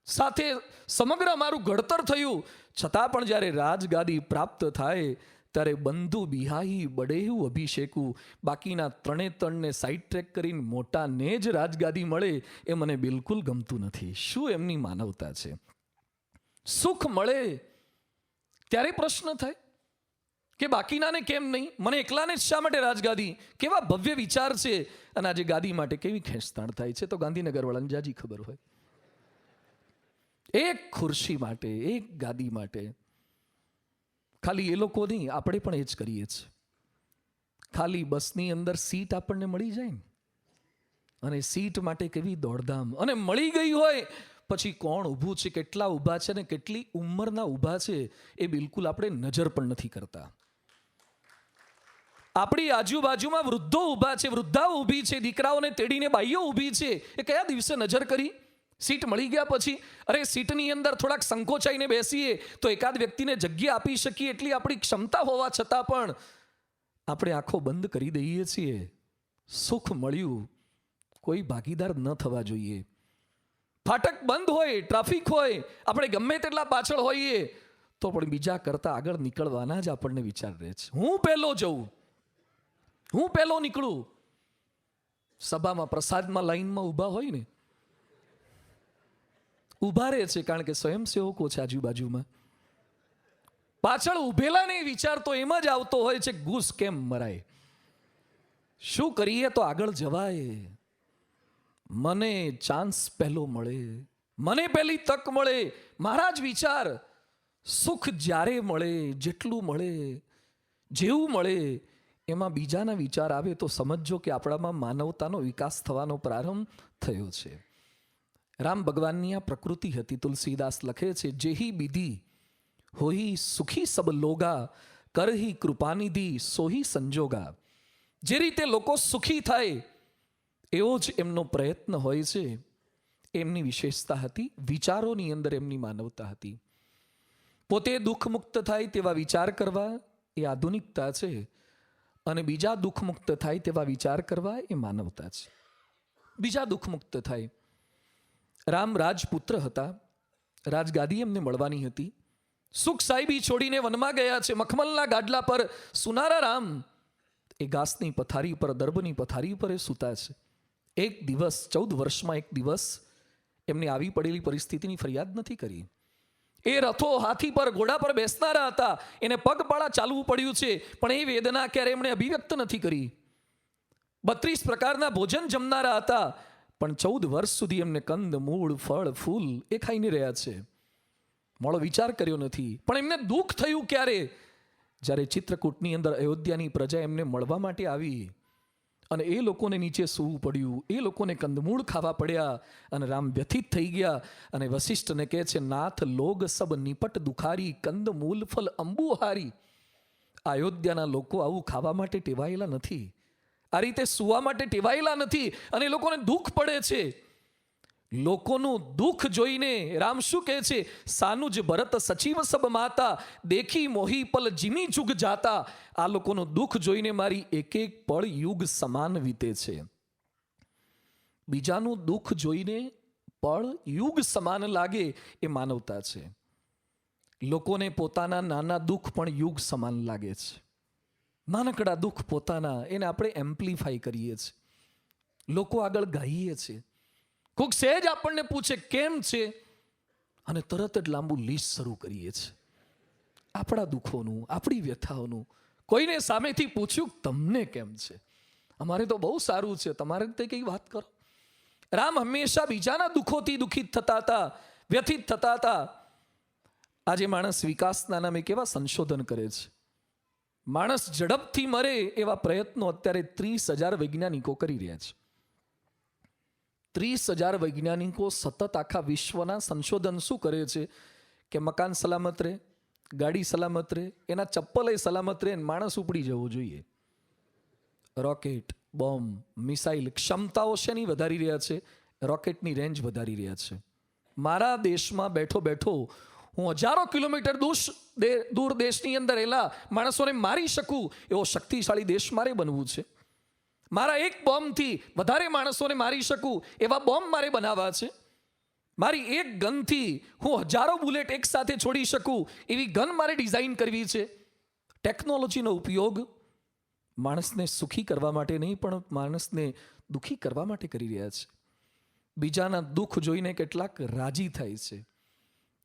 સાથે સમગ્ર અમારું ઘડતર થયું. છતાં પણ જ્યારે રાજગાદી પ્રાપ્ત થાય ત્યારે બંધુ બિહાઈ બડેહું અભિષેકું, બાકીના ત્રણને સાઈડ ટ્રેક કરીને મોટાને જ રાજગાદી મળે એ મને બિલકુલ ગમતું નથી. શું એમની માનવતા છે? સુખ મળે ત્યારે પ્રશ્ન થાય કે બાકીનાને કેમ નહીં, મને એકલાને જ શા માટે રાજગાદી? કેવા ભવ્ય વિચાર છે. અને આજે ગાદી માટે કેવી ખેંચતાણ થાય છે તો ગાંધીનગર વાળાને જાજી ખબર હોય. એક ખુરશી માટે, એક ગાદી માટે. ખાલી એ લોકો નહીં, આપણે પણ એ જ કરીએ છીએ. ખાલી બસની અંદર સીટ આપણને મળી જાય ને, અને સીટ માટે કેવી દોડધામ, અને મળી ગઈ હોય પછી કોણ ઊભું છે, કેટલા ઊભા છે ને કેટલી ઉંમરના ઊભા છે એ બિલકુલ આપણે નજર પણ નથી કરતા. આપણી આજુબાજુમાં વૃદ્ધો ઊભા છે, વૃદ્ધાઓ ઊભી છે, દીકરાઓને તેડીને બાઈઓ ઊભી છે, એ કયા દિવસે નજર કરી? સીટ મળી ગયા પછી. અરે સીટની અંદર થોડાક સંકોચાઈને બેસીએ તો એકાદ વ્યક્તિને જગ્યા આપી શકીએ એટલી આપણી ક્ષમતા હોવા છતાં પણ આપણે આંખો બંધ કરી દઈએ છીએ. સુખ મળ્યું, કોઈ ભાગીદાર ન થવા જોઈએ. ફાટક બંધ હોય, ટ્રાફિક હોય, આપણે ગમે તેટલા પાછળ હોઈએ તો પણ બીજા કરતા આગળ નીકળવાના જ આપણને વિચાર રહે છે. હું પહેલો જઉં, હું પહેલો નીકળું. સભામાં પ્રસાદમાં લાઈનમાં ઊભા હોય ને, ઊભા રહે છે કારણ કે સ્વયંસેવકો છે આજુબાજુમાં. પાછળ ઊભેલાને વિચાર તો એમ જ આવતો હોય છે, ઘૂસ કેમ મરાય, શું કરીએ તો આગળ જવાય, મને ચાન્સ પહેલો મળે, મને પહેલી તક મળે. મારા જ વિચાર. સુખ જ્યારે મળે, જેટલું મળે, જેવું મળે, એમાં બીજાના વિચાર આવે તો સમજો કે આપણામાં માનવતાનો વિકાસ થવાનો પ્રારંભ થયો છે. રામ ભગવાનની આ પ્રકૃતિ હતી. તુલસીદાસ લખે છે, જેહી વિધિ હોઈ સુખી સબ લોગા, કરહી કૃપાનિધિ સોહી સંજોગા. જે રીતે લોકો સુખી થાય એવો જ એમનો પ્રયત્ન હોય છે. એમની વિશેષતા હતી. વિચારોની અંદર એમની માનવતા હતી. પોતે દુઃખ મુક્ત થાય તેવા વિચાર કરવા એ આધુનિકતા છે, અને બીજા દુઃખ મુક્ત થાય તેવા વિચાર કરવા એ માનવતા છે. બીજા દુઃખ મુક્ત થાય. રામ રાજપુત્ર હતા, રાજગાદી એમને મળવાની હતી. સુખ સાહેબી છોડીને વનમાં ગયા છે. મખમલના ગાડલા પર સુનારા રામ એ ઘાસની પથારી પર, દર્ભની પથારી પર એ સૂતા છે. એક દિવસ, 14 વર્ષમાં એક દિવસ એમની આવી પડેલી પરિસ્થિતિની ફરિયાદ નથી કરી. એ રથો, હાથી પર, ઘોડા પર બેસનારા હતા, એને પગપાળા ચાલવું પડ્યું છે, પણ એ વેદના ક્યારે એમણે અભિવ્યક્ત નથી કરી. 32 પ્રકારના ભોજન જમનારા હતા, પણ 14 વર્ષ સુધી એમને કંદ, મૂળ, ફળ, ફૂલ એ ખાઈને રહ્યા છે. મોડો વિચાર કર્યો નથી. પણ એમને દુઃખ થયું ક્યારે? જ્યારે ચિત્રકૂટની અંદર અયોધ્યાની પ્રજા એમને મળવા માટે આવી અને એ લોકોને નીચે સૂવું પડ્યું, એ લોકોને કંદમૂળ ખાવા પડ્યા, અને રામ વ્યથિત થઈ ગયા અને વશિષ્ઠને કહે છે, નાથ લોગ સબ નિપટ દુખારી, કંદ મૂલ ફલ અંબુહારી. અયોધ્યાના લોકો આવું ખાવા માટે ટેવાયેલા નથી, આ રીતે સુવા માટે ટેવાયેલા નથી, અને એ લોકોને દુઃખ પડે છે. લોકોનું દુઃખ જોઈને રામ શું કહે છે? સાનુજ ભરત સચિવ સબ માતા, દેખી મોહી પલ જીમી જુગ જાતા. આ લોકોનું દુઃખ જોઈને મારી એક એક પળ યુગ સમાન વીતે છે. બીજાનું દુઃખ જોઈને પળ યુગ સમાન લાગે એ માનવતા છે. લોકોને પોતાના નાના દુઃખ પણ યુગ સમાન લાગે છે. નાનકડા દુઃખ પોતાના, એને આપણે એમ્પ્લિફાય કરીએ છીએ, લોકો આગળ ગાઈએ છીએ. કોઈક સહેજ આપણને પૂછે કેમ છે, અને તરત જ લાંબુ લિસ્ટ શરૂ કરીએ છીએ આપણા દુઃખોનું, આપણી વ્યથાઓનું. કોઈને સામેથી પૂછ્યું તમને કેમ છે? અમારે તો બહુ સારું છે, તમારે તે કઈ વાત કરો. રામ હંમેશા બીજાના દુઃખોથી દુઃખિત થતા હતા, વ્યથિત થતા હતા. આજે માણસ વિકાસના નામે કેવા સંશોધન કરે છે. માણસ ઝડપથી મરે એવા પ્રયત્નો અત્યારે 30,000 વૈજ્ઞાનિકો કરી રહ્યા છે. 30,000 વૈજ્ઞાનિકો સતત આખા વિશ્વના સંશોધન શું કરે છે કે મકાન સલામત રહે, ગાડી સલામત રહે, એના ચપ્પલ સલામત રહે, માણસ ઉપડી જવો જોઈએ. રોકેટ, બોમ્બ, મિસાઇલ ક્ષમતાઓ શેની વધારી રહ્યા છે? રોકેટની રેન્જ વધારી રહ્યા છે. મારા દેશમાં બેઠો બેઠો હું હજારો કિલોમીટર દૂર દેશની અંદર રહેલા માણસોને મારી શકું એવો શક્તિશાળી દેશ મારે બનવું છે. મારા એક બોમ્બથી વધારે માણસોને મારી શકું એવા બોમ્બ મારે બનાવવા છે. મારી એક ગનથી હું હજારો બુલેટ એક સાથે છોડી શકું એવી ગન મારે ડિઝાઇન કરવી છે. ટેકનોલોજીનો ઉપયોગ માણસને સુખી કરવા માટે નહીં પણ માણસને દુઃખી કરવા માટે કરી રહ્યા છે. બીજાના દુઃખ જોઈને કેટલાક રાજી થાય છે.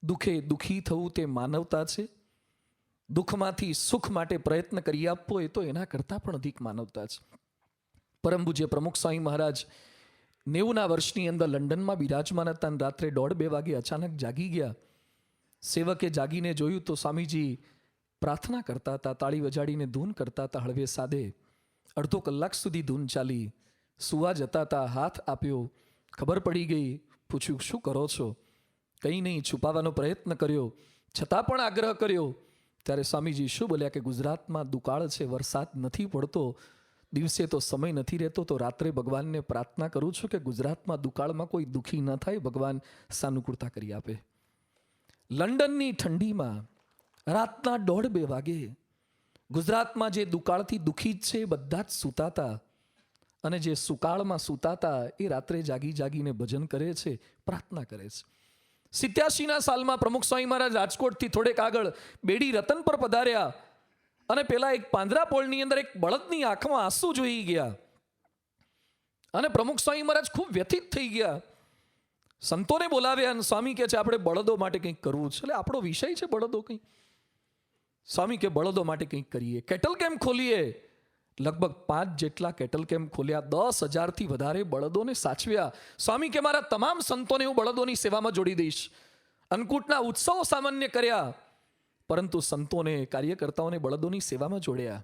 દુઃખે દુઃખી થવું તે માનવતા છે. દુઃખમાંથી સુખ માટે પ્રયત્ન કરી આપવો એ તો એના કરતાં પણ અધિક માનવતા છે. પરમ પૂજ્ય પ્રમુખ સ્વામી મહારાજ 90ના વર્ષની અંદર લંડનમાં બિરાજમાન હતા અને રાત્રે 1:30-2 વાગે અચાનક જાગી ગયા. સેવકે જાગીને જોયું તો સ્વામીજી પ્રાર્થના કરતા હતા, તાળી વજાડીને ધૂન કરતા હતા હળવે સાદે. અડધો કલાક સુધી ધૂન ચાલી. સુવા જતા હતા, હાથ આપ્યો, ખબર પડી ગઈ. પૂછ્યું શું કરો છો? કંઈ નહીં, છુપાવવાનો પ્રયત્ન કર્યો, છતાં પણ આગ્રહ કર્યો. ત્યારે સ્વામીજી શું બોલ્યા કે ગુજરાતમાં દુકાળ છે, વરસાદ નથી પડતો, દિવસે તો સમય નથી રહેતો, તો રાત્રે ભગવાનને પ્રાર્થના કરું છું કે ગુજરાતમાં દુકાળમાં કોઈ દુઃખી ન થાય, ભગવાન સાનુકૂળતા કરી આપે. લંડનની ઠંડીમાં રાતના 1:30-2 વાગે ગુજરાતમાં જે દુકાળથી દુઃખી જ છે બધા જ સૂતાતા, અને જે સુકાળમાં સૂતાતા એ રાત્રે જાગી જાગીને ભજન કરે છે, પ્રાર્થના કરે છે. 87ના સાલમાં પ્રમુખ સ્વામી મહારાજ રાજકોટથી થોડેક આગળ બેડી રતન પર પધાર્યા અને પેલા એક પાંજરાપોળની અંદર એક બળદની આંખમાં આંસુ જોઈ ગયા અને પ્રમુખ સ્વામી મહારાજ ખૂબ વ્યથિત થઈ ગયા. સંતોને બોલાવ્યા અને સ્વામી કહે છે આપણે બળદો માટે કંઈક કરવું છે. એટલે આપણો વિષય છે બળદો કંઈક. સ્વામી કે બળદો માટે કંઈક કરીએ, કેટલ કેમ્પ ખોલીએ. લગભગ 5 જેટલા કેટલ કેમ્પ ખોલ્યા, 10,000થી વધારે બળદોને સાચવ્યા. સ્વામી કે મારા તમામ સંતોને હું બળદોની સેવામાં જોડી દઈશ. અન્નકૂટના ઉત્સવો સામાન્ય કર્યા, પરંતુ સંતોને, કાર્યકર્તાઓને બળદોની સેવામાં જોડ્યા.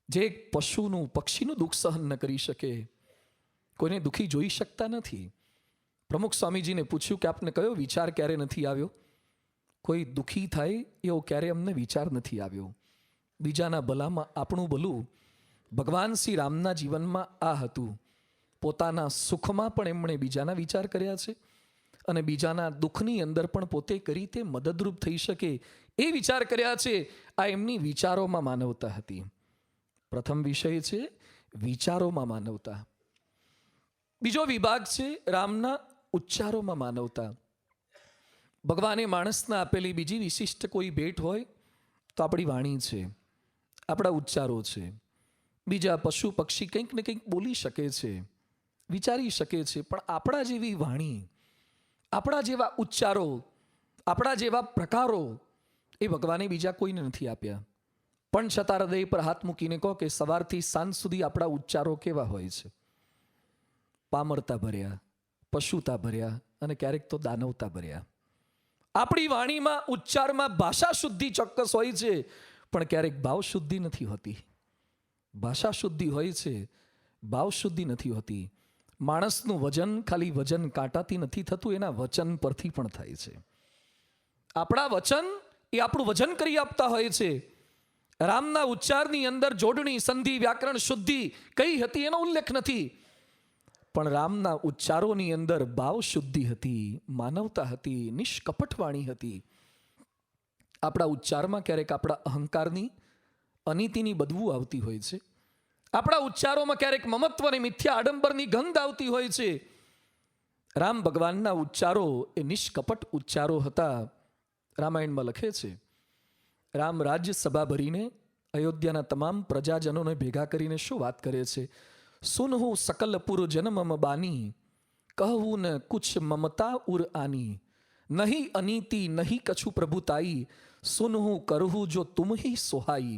જે એક પશુનું, પક્ષીનું દુઃખ સહન ન કરી શકે, કોઈને દુઃખી જોઈ શકતા નથી. પ્રમુખ સ્વામીજીને પૂછ્યું કે આપને કયો વિચાર ક્યારે નથી આવ્યો? કોઈ દુઃખી થાય એવો ક્યારે અમને વિચાર નથી આવ્યો. બીજાના ભલામાં આપણું ભલું. ભગવાન શ્રી રામના જીવનમાં આ હતું. પોતાના સુખમાં પણ એમણે બીજાના વિચાર કર્યા છે અને બીજાના દુઃખની અંદર પણ પોતે કરી તે મદદરૂપ થઈ શકે એ વિચાર કર્યા છે. આ એમની વિચારોમાં માનવતા હતી. પ્રથમ વિષય છે વિચારોમાં માનવતા. બીજો વિભાગ છે રામના ઉચ્ચારોમાં માનવતા. ભગવાને માણસને આપેલી બીજી વિશિષ્ટ કોઈ ભેટ હોય તો આપણી વાણી છે, આપણા ઉચ્ચારો છે. બીજા પશુ પક્ષી કંઈક ને કંઈક બોલી શકે છે, વિચારી શકે છે, પણ આપણા જેવી વાણી, આપણા જેવા ઉચ્ચારો, આપણા જેવા પ્રકારો એ ભગવાને બીજા કોઈને નથી આપ્યા. પણ છતાં હૃદય પર હાથ મૂકીને કહો કે સવારથી સાંજ સુધી આપણા ઉચ્ચારો કેવા હોય છે? પામરતા ભર્યા, પશુતા ભર્યા અને ક્યારેક તો દાનવતા ભર્યા. આપણી વાણીમાં, ઉચ્ચારમાં ભાષા શુદ્ધિ ચોક્કસ હોય છે, પણ ક્યારેક ભાવ શુદ્ધિ નથી હોતી. ભાષા શુદ્ધિ હોય છે, ભાવ શુદ્ધિ નથી હોતી. માણસનું વજન ખાલી વજન કાંટાથી નથી થતું, એના વચન પરથી પણ થાય છે. આપણા વચન એ આપણું વજન કરી આપતા હોય છે. રામના ઉચ્ચારની અંદર જોડણી, સંધિ, વ્યાકરણ શુદ્ધિ કઈ હતી એનો ઉલ્લેખ નથી, પણ રામના ઉચ્ચારોની અંદર ભાવ શુદ્ધિ હતી, માનવતા હતી, નિષ્કપટ વાણી હતી. આપણા ઉચ્ચારમાં ક્યારેક આપણા અહંકારની, અનીતિની બદબુ આવતી હોય છે. આપણા ઉચ્ચારોમાં ક્યારેક મમત્વ અને મિથ્યા આડંબરની ગંધ આવતી હોય છે. રામ ભગવાનના ઉચ્ચારો એ નિષ્કપટ ઉચ્ચારો હતા. રામાયણમાં લખે છે, રામ રાજ્ય સભા ભરીને અયોધ્યાના તમામ પ્રજાજનોને ભેગા કરીને શું વાત કરે છે? સુનહું સકલ પુર જન્મ બાની, કહું ન કુછ મમતા ઉર આની, નહીં અનીતિ નહીં કછુ પ્રભુતાઈ, સુનહું કરહું જો તુમ હી સોહાઈ.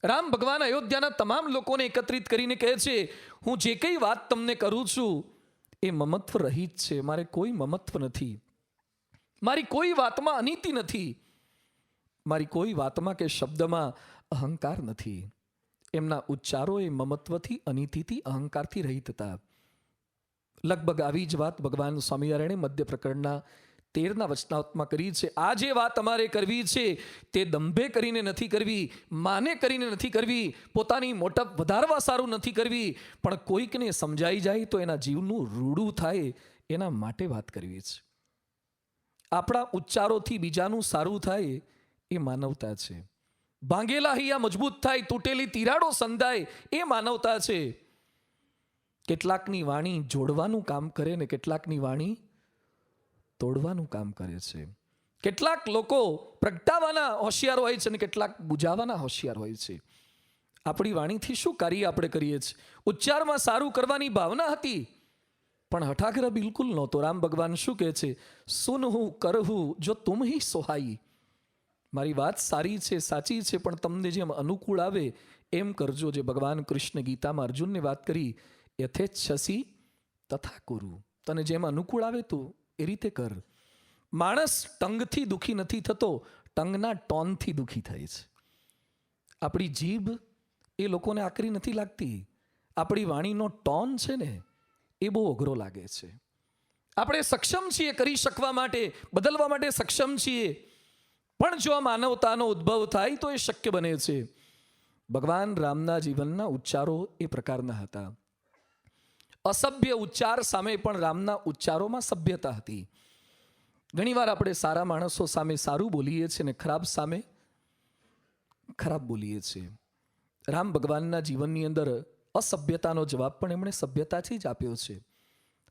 રામ ભગવાન અયોધ્યાના તમામ લોકોને એકત્રિત કરીને કહે છે, હું જે કઈ વાત તમને કરું છું એ મમત્વ રહિત છે. મારે કોઈ મમત્વ નથી, મારી કોઈ વાતમાં અનીતિ નથી, મારી કોઈ વાતમાં કે શબ્દમાં અહંકાર નથી. એમના ઉચ્ચારો એ મમત્વથી, અનીતિથી, અહંકારથી રહિત હતા. લગભગ આવી જ વાત ભગવાન સ્વામિનારાયણે મધ્ય પ્રકરણના 13ના વચનાવતમાં કરી છે. આ જે વાત અમારે કરવી છે તે દંભે કરીને નથી કરવી, માને કરીને નથી કરવી, પોતાની મોટપ વધારવા સારું નથી કરવી, પણ કોઈકને સમજાઈ જાય તો એના જીવનું રૂડું થાય એના માટે વાત કરવી છે. આપણા ઉચ્ચારોથી બીજાનું સારું થાય એ માનવતા છે. ભાંગેલા હૈયા મજબૂત થાય, તૂટેલી તિરાડો સંધાય એ માનવતા છે. કેટલાકની વાણી જોડવાનું કામ કરે ને કેટલાકની વાણી તોડવાનું કામ કરે છે. કેટલાક લોકો પ્રગટાવાના હોશિયાર હોય છે અને કેટલાક બુજાવાના હોશિયાર હોય છે. આપણી વાણીથી શું કાર્ય આપણે કરીએ છીએ? ઉચ્ચારમાં સારું કરવાની ભાવના હતી પણ હઠાગ્રહ બિલકુલ નહોતો. રામ ભગવાન શું કહે છે? સુનહું કરહું જો તુમ હી સોહાઈ. મારી વાત સારી છે, સાચી છે, પણ તમને જેમ અનુકૂળ આવે એમ કરજો. જે ભગવાન કૃષ્ણ ગીતામાં અર્જુનને વાત કરી, યથેચ્છસી તથા કુરુ. તને જેમ અનુકૂળ આવે તું એ રીતે કર. માણસ ટંગથી દુઃખી નથી થતો, ટંગના ટોનથી દુઃખી થાય છે. આપણી જીભ એ લોકોને આકરી નથી લાગતી, આપણી વાણીનો ટોન છે ને એ બહુ અઘરો લાગે છે. આપણે સક્ષમ છીએ કરી શકવા માટે, બદલવા માટે સક્ષમ છીએ, પણ જો આ માનવતાનો ઉદ્ભવ થાય તો એ શક્ય બને છે. ભગવાન રામના જીવનના ઉચ્ચારો એ પ્રકારના હતા. અસભ્ય ઉચ્ચાર સામે પણ રામના ઉચ્ચારોમાં સભ્યતા હતી. ઘણીવાર આપણે સારા માણસો સામે સારું બોલીએ છીએ ને ખરાબ સામે ખરાબ બોલીએ છીએ. રામ ભગવાનના જીવનની અંદર અસભ્યતાનો જવાબ પણ એમણે સભ્યતાથી જ આપ્યો છે.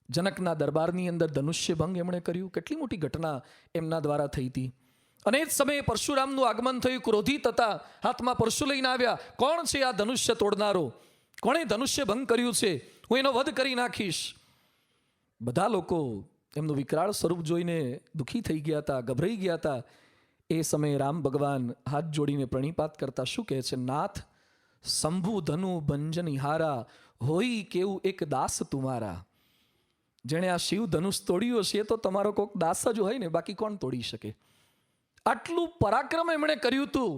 જનકના દરબારની અંદર ધનુષ્ય ભંગ એમણે કર્યું. કેટલી મોટી ઘટના એમના દ્વારા થઈ હતી. અને એ જ સમયે પરશુરામનું આગમન થયું. ક્રોધિત હતા, હાથમાં પરશુ લઈને આવ્યા. કોણ છે આ ધનુષ્ય તોડનારો? કોણે ધનુષ્ય ભંગ કર્યું છે? હું એનો વધ કરી નાખીશ. બધા લોકો એમનું વિકરાળ સ્વરૂપ જોઈને દુઃખી થઈ ગયા હતા, ગભરાઈ ગયા હતા. એ સમયે રામ ભગવાન હાથ જોડીને પ્રણિપાત કરતા શું કહે છે? નાથ શંભુ ધનુ ભંજન હારા, હોઈ કેવું એક દાસ તુમારા. જેણે આ શિવ ધનુષ તોડ્યું હશે તો તમારો કોઈક દાસ જ હોય ને, બાકી કોણ તોડી શકે? આટલું પરાક્રમ એમણે કર્યું હતું,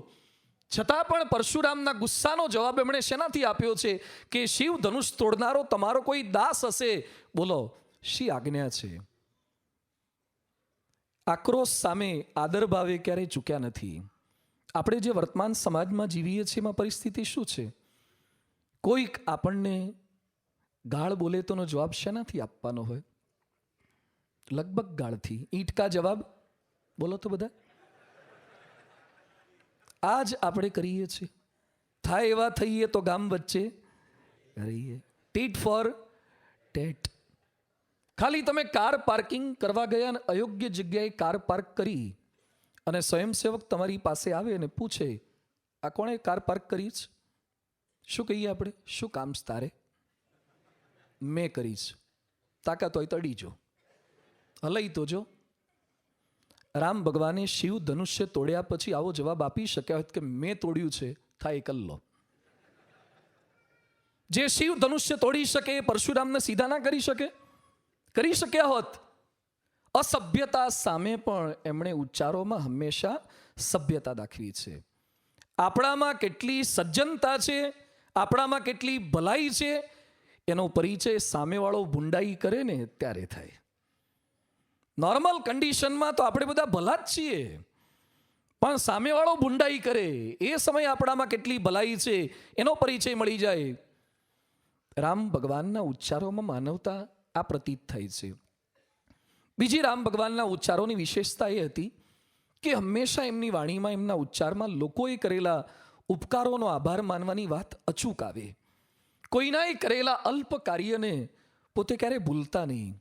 છતાં પણ પરશુરામના ગુસ્સાનો જવાબ એમણે શેનાથી આપ્યો છે કે શિવ ધનુષ તોડનારો તમારો કોઈ દાસ હશે. બોલો, શી આજ્ઞા છે? આક્રોશ સામે આદર ભાવે ક્યારેય ચૂક્યા નથી. આપણે જે વર્તમાન સમાજમાં જીવીએ છીએ એમાં પરિસ્થિતિ શું છે? કોઈક આપણને ગાળ બોલે તોનો જવાબ શેનાથી આપવાનો હોય? લગભગ ગાળથી. ઈંટ કા જવાબ બોલો તો બધા. આ જ આપણે કરીએ છીએ. થાય એવા થઈએ તો ગામ વચ્ચે રહીએ. ટીટ ફોર ટેટ. ખાલી તમે કાર પાર્કિંગ કરવા ગયા અને અયોગ્ય જગ્યાએ કાર પાર્ક કરી અને સ્વયંસેવક તમારી પાસે આવે અને પૂછે, આ કોણે કાર પાર્ક કરી છે? શું કહીએ આપણે? શું કામ છે તારે? મેં કરી છે. તાકાત હોય તો અડીજો, હલઈ તો જો. રામ ભગવાને શિવ ધનુષ્ય તોડ્યા પછી આવો જવાબ આપી શક્યા હોત કે મેં તોડ્યું છે, થાય કલ્લો. જે શિવ ધનુષ્ય તોડી શકે એ પરશુરામને સીધા ના કરી શકે? કરી શક્યા હોત. અસભ્યતા સામે પણ એમણે ઉચ્ચારોમાં હંમેશા સભ્યતા દાખવી છે. આપણામાં કેટલી સજ્જનતા છે, આપણામાં કેટલી ભલાઈ છે, એનો પરિચય સામેવાળો ભૂંડાઈ કરે ને ત્યારે થાય. નોર્મલ કન્ડિશનમાં તો આપણે બધા ભલા જ છીએ, પણ સામેવાળો ભૂંડાઈ કરે એ સમયે આપણામાં કેટલી ભલાઈ છે એનો પરિચય મળી જાય. રામ ભગવાનના ઉચ્ચારોમાં માનવતા આ પ્રતીત થાય છે. બીજી રામ ભગવાનના ઉચ્ચારોની વિશેષતા એ હતી કે હંમેશા એમની વાણીમાં, એમના ઉચ્ચારમાં લોકોએ કરેલા ઉપકારોનો આભાર માનવાની વાત અચૂક આવે. કોઈનાએ કરેલા અલ્પ કાર્યને પોતે ક્યારે ભૂલતા નહીં.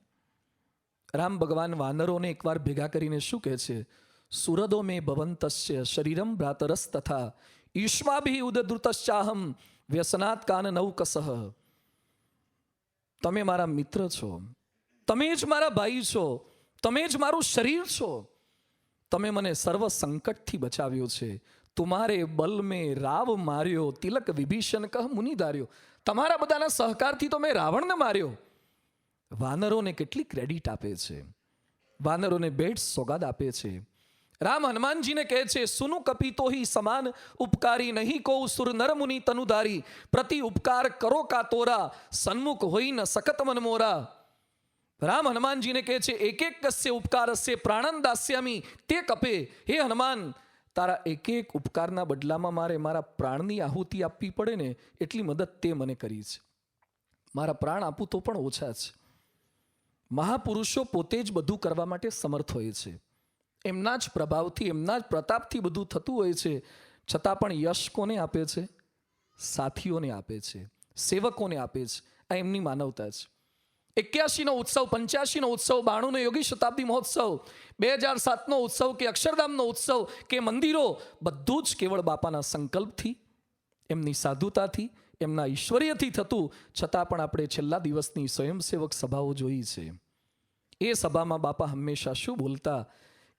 રામ ભગવાન વાનરોને એકવાર ભેગા કરીને શું કહે છે? સુરદો મે ભવંતસ્ય શરીરમ ભ્રાતરસ તથા યુષ્માભિ ઉદદ્રુતશ્ચાહમ વ્યસનાત કાન નૌકસઃ. તમે મારા મિત્ર છો, તમે જ મારા ભાઈ છો, તમે જ મારું શરીર છો, તમે મને સર્વ સંકટથી બચાવ્યો છે. તુમારે બલ મેં રાવ માર્યો, તિલક વિભીષણ કહ મુનિ ધાર્યો. તમારા બધાના સહકારથી તો મેં રાવણને માર્યો. વાનરોને કેટલી ક્રેડિટ આપે છે, વાનરોને ભેટ સોગાદ આપે છે. રામ હનુમાનજીને કહે છે, સુનુ કપિતો હી સમાન ઉપકારી નહીં કો સુર નર મુનિ તનુધારી, પ્રતિ ઉપકાર કરો કા તોરા, સન્મુખ હોઈ ન સકત મન મોરા. રામ હનુમાનજીને કહે છે એક એક કસ્ય ઉપકારસ્ય પ્રાણન દાસ્યામી તે કપે. હે હનુમાન, તારા એક એક ઉપકારના બદલામાં મારે મારા પ્રાણની આહુતિ આપવી પડે ને એટલી મદદ તે મને કરી છે. મારા પ્રાણ આપું તો પણ ઓછા છે. મહાપુરુષો પોતે જ બધું કરવા માટે સમર્થ હોય છે. એમના જ પ્રભાવથી, એમના જ પ્રતાપથી બધું થતું હોય છે. છતાં પણ યશ કોને આપે છે? સાથીઓને આપે છે, સેવકોને આપે છે. આ એમની માનવતા છે. 81નો ઉત્સવ, 85નો ઉત્સવ, 92નો યોગી શતાબ્દી મહોત્સવ, 2007નો ઉત્સવ કે અક્ષરધામનો ઉત્સવ કે મંદિરો, બધું જ કેવળ બાપાના સંકલ્પથી, એમની સાધુતાથી, એમના ઈશ્વરીયથી થતું. છતાં પણ આપણે છેલ્લા દિવસની સ્વયંસેવક સભાઓ જોઈ છે. એ સભામાં બાપા હંમેશા શું બોલતા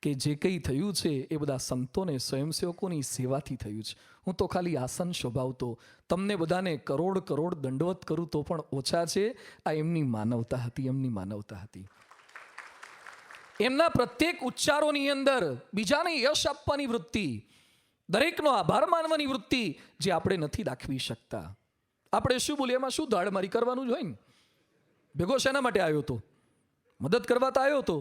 કે જે કંઈ થયું છે એ બધા સંતોને, સ્વયંસેવકોની સેવાથી થયું છે. હું તો ખાલી આસન શોભાવતો, તમને બધાને કરોડ કરોડ દંડવત કરું તો પણ ઓછા છે. આ એમની માનવતા હતી, એમની માનવતા હતી. એમના પ્રત્યેક ઉચ્ચારોની અંદર બીજાને યશ આપવાની વૃત્તિ, દરેકનો આભાર માનવાની વૃત્તિ, જે આપણે નથી દાખવી શકતા. આપણે શું બોલીએ, એમાં શું દાડમારી કરવાનું જ હોય ને. ભેગો શેના માટે આવ્યો હતો? મદદ કરવા તો આવ્યો હતો.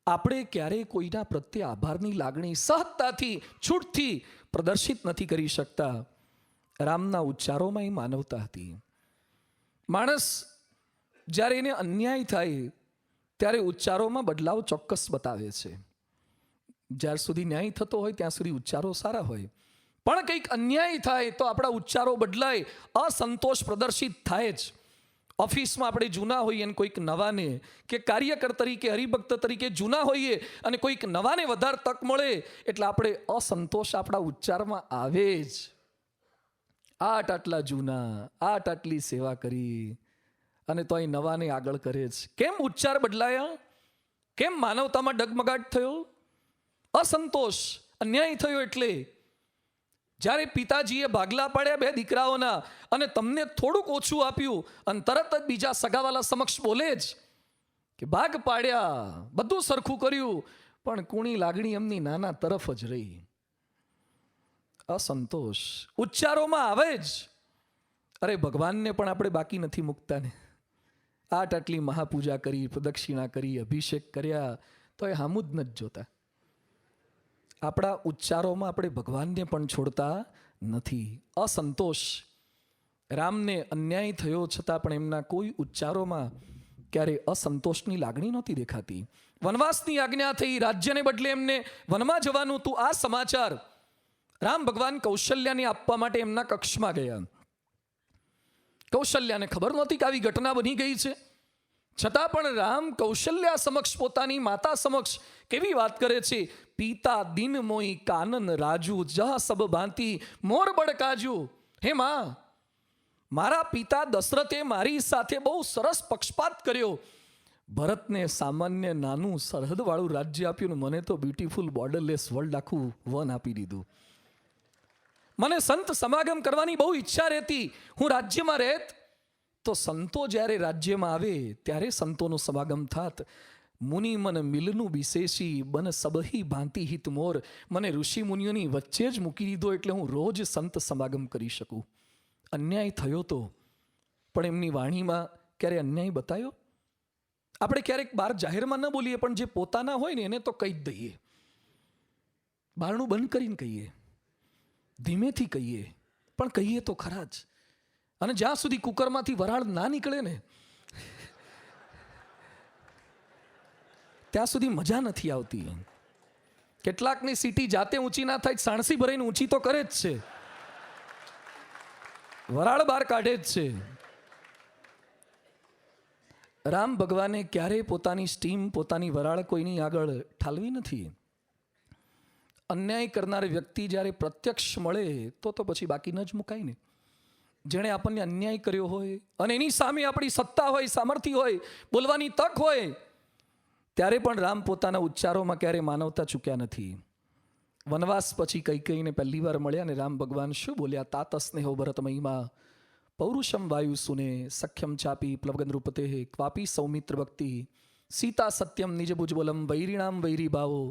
આપણે ક્યારેય કોઈના પ્રત્યે આભારની લાગણી સહજતાથી, છૂટથી પ્રદર્શિત નથી કરી શકતા. રામના ઉચ્ચારોમાં એ માનવતા હતી. માણસ જ્યારે એને અન્યાય થાય ત્યારે ઉચ્ચારોમાં બદલાવ ચોક્કસ બતાવે છે. જ્યાર સુધી ન્યાય થતો હોય ત્યાં સુધી ઉચ્ચારો સારા હોય. પણ કંઈક અન્યાય થાય તો આપણા ઉચ્ચારો બદલાય, અસંતોષ પ્રદર્શિત થાય જ. ઓફિસમાં આપણે જૂના હોઈએ અને કોઈક નવાને, કે કાર્યકર તરીકે, હરિભક્ત તરીકે જૂના હોઈએ અને કોઈક નવાને વધારે તક મળે એટલે આપણે અસંતોષ આપણા ઉચ્ચારમાં આવે જ. આટલા જૂના, આટલી સેવા કરી અને તોય નવાને આગળ કરે જ. કેમ ઉચ્ચાર બદલાયા? કેમ માનવતામાં ડગમગાટ થયો? અસંતોષ, અન્યાય થયો. એટલે જ્યારે પિતાજીએ ભાગલા પાડ્યા 2 દીકરાઓના અને તમને થોડુંક ઓછું આપ્યું અને તરત જ બીજા સગાવાલા સમક્ષ બોલે જ કે ભાગ પાડ્યા, બધું સરખું કર્યું, પણ કુણી લાગણી એમની નાના તરફ જ રહી. અસંતોષ ઉચ્ચારોમાં આવે જ. અરે ભગવાનને પણ આપણે બાકી નથી મૂકતા ને. આટલી મહાપૂજા કરી, પ્રદક્ષિણા કરી, અભિષેક કર્યા, તો એ હામું જ નથી જોતા. આપણા ઉચ્ચારોમાં આપણે ભગવાનને પણ છોડતા નથી. અસંતોષ. રામને અન્યાય થયો છતાં પણ એમના કોઈ ઉચ્ચારોમાં ક્યારે અસંતોષની લાગણી નહોતી દેખાતી. વનવાસની આજ્ઞા થઈ, રાજ્યને બદલે એમને વનમાં જવાનું હતું. આ સમાચાર રામ ભગવાન કૌશલ્યાને આપવા માટે એમના કક્ષમાં ગયા. કૌશલ્યાને ખબર નહોતી કે આવી ઘટના બની ગઈ છે. છતાં પણ રામ કૌશલ્યા સમક્ષ, પોતાની માતા સમક્ષ કેવી વાત કરે છે. પિતા દિન મોઈ કાનન રાજુ, જહ સબ ભાંતિ મોર બડકાજુ. હે માં, મારા પિતા દશરથે મારી સાથે બહુ સરસ પક્ષપાત કર્યો. ભરતને સામાન્ય નાનું સરહદવાળું રાજ્ય આપ્યું, મને તો બ્યુટીફુલ બોર્ડરલેસ વર્લ્ડ આખું વન આપી દીધું. મને સંત સમાગમ કરવાની બહુ ઈચ્છા રહેતી. હું રાજ્યમાં રહેત તો સંતો જ્યારે રાજ્યમાં આવે ત્યારે સંતોનું સમાગમ થાત. મુનિ મન મિલનું વિશેષી બન સબહી ભાંતિ હિત મોર. મને ઋષિ મુનિઓની વચ્ચે જ મૂકી દીધો એટલે હું રોજ સંત સમાગમ કરી શકું. અન્યાય થયો તો પણ એમની વાણીમાં ક્યારે અન્યાય બતાવ્યો? આપણે ક્યારેક બહાર જાહેરમાં ન બોલીએ, પણ જે પોતાના હોય ને એને તો કહી જ દઈએ. બારણું બંધ કરીને કહીએ, ધીમેથી કહીએ, પણ કહીએ તો ખરા જ. અને જ્યાં સુધી કુકરમાંથી વરાળ ના નીકળે ને ત્યાં સુધી મજા નથી આવતી. કેટલાકની સીટી જાતે ઊંચી ના થાય, સાણસી ભરાઈને ઊંચી તો કરે જ છે, વરાળ બહાર કાઢે જ છે. રામ ભગવાને ક્યારેય પોતાની સ્ટીમ, પોતાની વરાળ કોઈની આગળ ઠાલવી નથી. અન્યાય કરનાર વ્યક્તિ જ્યારે પ્રત્યક્ષ મળે તો પછી બાકી ન જ મુકાય ને. જેણે આપણને અન્યાય કર્યો હોય અને એની સામે આપણી સત્તા હોય, સામર્થ્ય હોય, બોલવાની તક હોય, ત્યારે પણ રામ પોતાના ઉચ્ચારોમાં ક્યારેય માનવતા ચૂક્યા નથી. વનવાસ પછી કૈકેયીને પહેલી વાર મળ્યા ને રામ ભગવાન શું બોલ્યા? તાત સ્નેહો ભરત મહિમા પૌરુષમ વાયુ સુને સખ્યમ ચાપી પ્લવગન રૂપતે ક્વાપી સૌમિત્ર ભક્તિ સીતા સત્યમ નિજ ભુજબલમ વૈરીણામ વૈરી ભાવો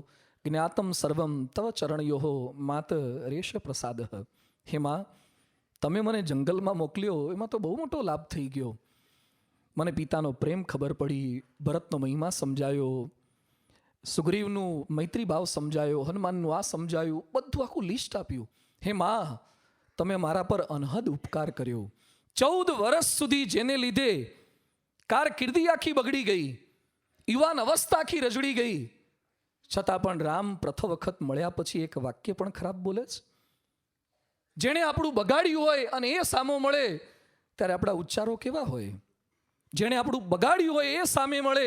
જ્ઞાતમ સર્વમ તવ ચરણયોહો માત રેશ પ્રસાદ. હે માં, તમે મને જંગલમાં મોકલ્યો એમાં તો બહુ મોટો લાભ થઈ ગયો. મને પિતાનો પ્રેમ ખબર પડી, ભરતનો મહિમા સમજાયો, સુગ્રીવનું મૈત્રી ભાવ સમજાયો, હનુમાનનું આ સમજાયું, બધું આખું લિસ્ટ આપ્યું. હે મા, તમે મારા પર અનહદ ઉપકાર કર્યો. 14 વર્ષ સુધી જેને લીધે કારકિર્દી આખી બગડી ગઈ, યુવાન અવસ્થા આખી રજડી ગઈ, છતાં પણ રામ પ્રથમ વખત મળ્યા પછી એક વાક્ય પણ ખરાબ બોલે છે. જેણે આપણું બગાડ્યું હોય અને એ સામો મળે ત્યારે આપણા ઉચ્ચારો કેવા હોય? જેણે આપણું બગાડ્યું હોય એ સામે મળે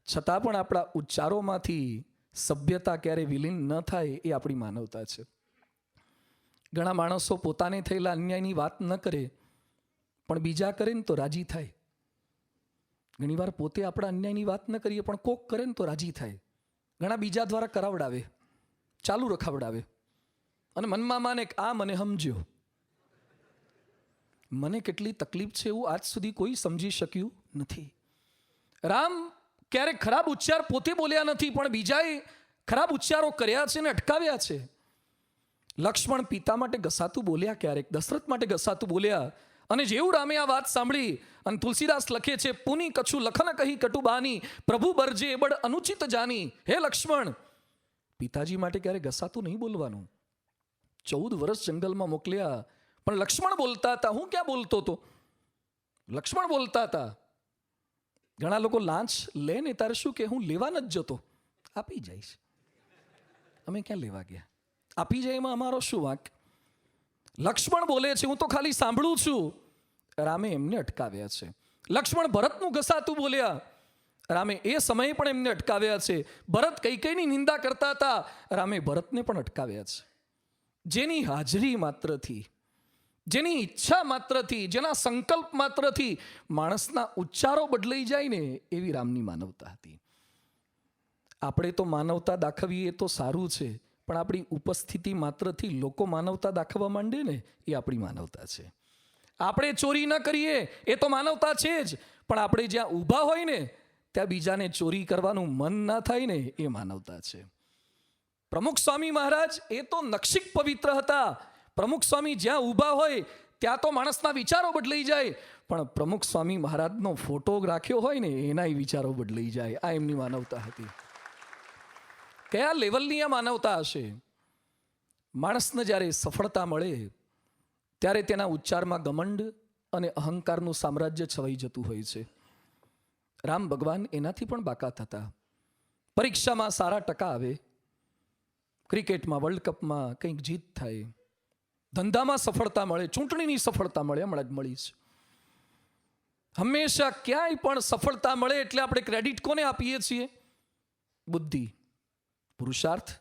છતાં પણ આપણા ઉચ્ચારોમાંથી સભ્યતા ક્યારે વિલીન ન થાય, એ આપણી માનવતા છે. ઘણા માણસો પોતાને થયેલા અન્યાયની વાત ન કરે પણ બીજા કરે ને તો રાજી થાય. ઘણીવાર પોતે આપણા અન્યાયની વાત ન કરીએ પણ કોક કરે ને તો રાજી થાય. ઘણા બીજા દ્વારા કરાવડાવે, ચાલુ રખાવડાવે અને મનમાં માને કે આ મને સમજ્યો. મને કેટલી તકલીફ છે એવું આજ સુધી કોઈ સમજી શક્યું નથી. રામ ક્યારેક ખરાબ ઉચ્ચાર પોતે બોલ્યા નથી પણ બીજાએ ખરાબ ઉચ્ચારો કર્યા છે ને અટકાવ્યા છે. લક્ષ્મણ પિતા માટે ઘસાતું બોલ્યા, ક્યારેક દશરથ માટે ઘસાતું બોલ્યા, અને જેવું રામે આ વાત સાંભળી, અને તુલસીદાસ લખે છે, પુની કછુ લખન કહી કટુબાની, પ્રભુ બરજે બડ અનુચિત જાની. હે લક્ષ્મણ, પિતાજી માટે ક્યારે ઘસાતું નહીં બોલવાનું. 14 વર્ષ જંગલમાં મોકલ્યા પણ લક્ષ્મણ બોલતા હતા, હું ક્યાં બોલતો હતો? લક્ષ્મણ બોલતા હતા. ઘણા લોકો લાંચ લે ને તારે શું કે હું લેવા ન જ જતો, આપી જઈશ. અમે ક્યાં લેવા ગયા? આપી જાય એમાં અમારો શું વાંક? લક્ષ્મણ બોલે છે, હું તો ખાલી સાંભળું છું. રામે એમને અટકાવ્યા છે. લક્ષ્મણ ભરતનું ઘસાતું બોલ્યા, રામે એ સમયે પણ એમને અટકાવ્યા છે. ભરત કૈકેયીની નિંદા કરતા હતા, રામે ભરતને પણ અટકાવ્યા છે. જેની હાજરી માત્રથી, જેની ઈચ્છા માત્રથી, જેના સંકલ્પ માત્રથી માણસના ઉચ્ચારો બદલાઈ જાય ને, એવી રામની માનવતા હતી. આપણે તો માનવતા દાખવીએ તો સારું છે, પણ આપણી ઉપસ્થિતિ માત્રથી લોકો માનવતા દાખવવા માંડે ને, એ આપણી માનવતા છે. આપણે ચોરી ન કરીએ એ તો માનવતા છે જ, પણ આપણે જ્યાં ઊભા હોય ને ત્યાં બીજાને ચોરી કરવાનું મન ના થાય ને, એ માનવતા છે. પ્રમુખ સ્વામી મહારાજ એ તો નક્ષિક પવિત્ર હતા. પ્રમુખ સ્વામી જ્યાં ઊભા હોય ત્યાં તો માણસના વિચારો બદલાઈ જાય, પણ પ્રમુખ સ્વામી મહારાજનો ફોટો રાખ્યો હોય ને એના વિચારો બદલાઈ જાય. આ એમની માનવતા હતી. કયા લેવલની આ માનવતા હશે? માણસને જ્યારે સફળતા મળે ત્યારે તેના ઉચ્ચારમાં ઘમંડ અને અહંકારનું સામ્રાજ્ય છવાઈ જતું હોય છે. રામ ભગવાન એનાથી પણ બાકાત હતા. પરીક્ષામાં સારા ટકા આવે, ક્રિકેટમાં વર્લ્ડ કપમાં કંઈક જીત થાય, ધંધામાં સફળતા મળે, ચૂંટણીની સફળતા મળે, હમણાં જ મળી છે. હંમેશા ક્યાંય પણ સફળતા મળે એટલે આપણે ક્રેડિટ કોને આપીએ છીએ? બુદ્ધિ, પુરુષાર્થ,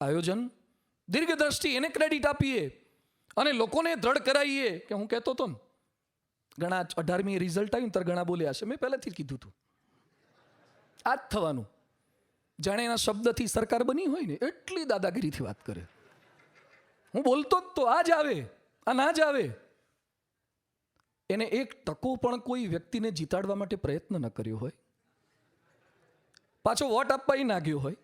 આયોજન, દીર્ઘદ્રષ્ટિ, એને ક્રેડિટ આપીએ અને લોકોને દ્રઢ કરાવીએ કે હું કહેતો હતો ને, ઘણા 18મી રિઝલ્ટ આવ્યું ત્યારે ઘણા બોલ્યા છે, મેં પહેલાથી જ કીધું હતું આ જ થવાનું. જાણે એના શબ્દથી સરકાર બની હોય ને એટલી દાદાગીરીથી વાત કરે. હું બોલતો જ તો આ જ આવે, આ ના જ આવે. એને એક ટકો પણ કોઈ વ્યક્તિને જીતાડવા માટે પ્રયત્ન ન કર્યો હોય, પાછો વોટ આપવા ના ગયો હોય,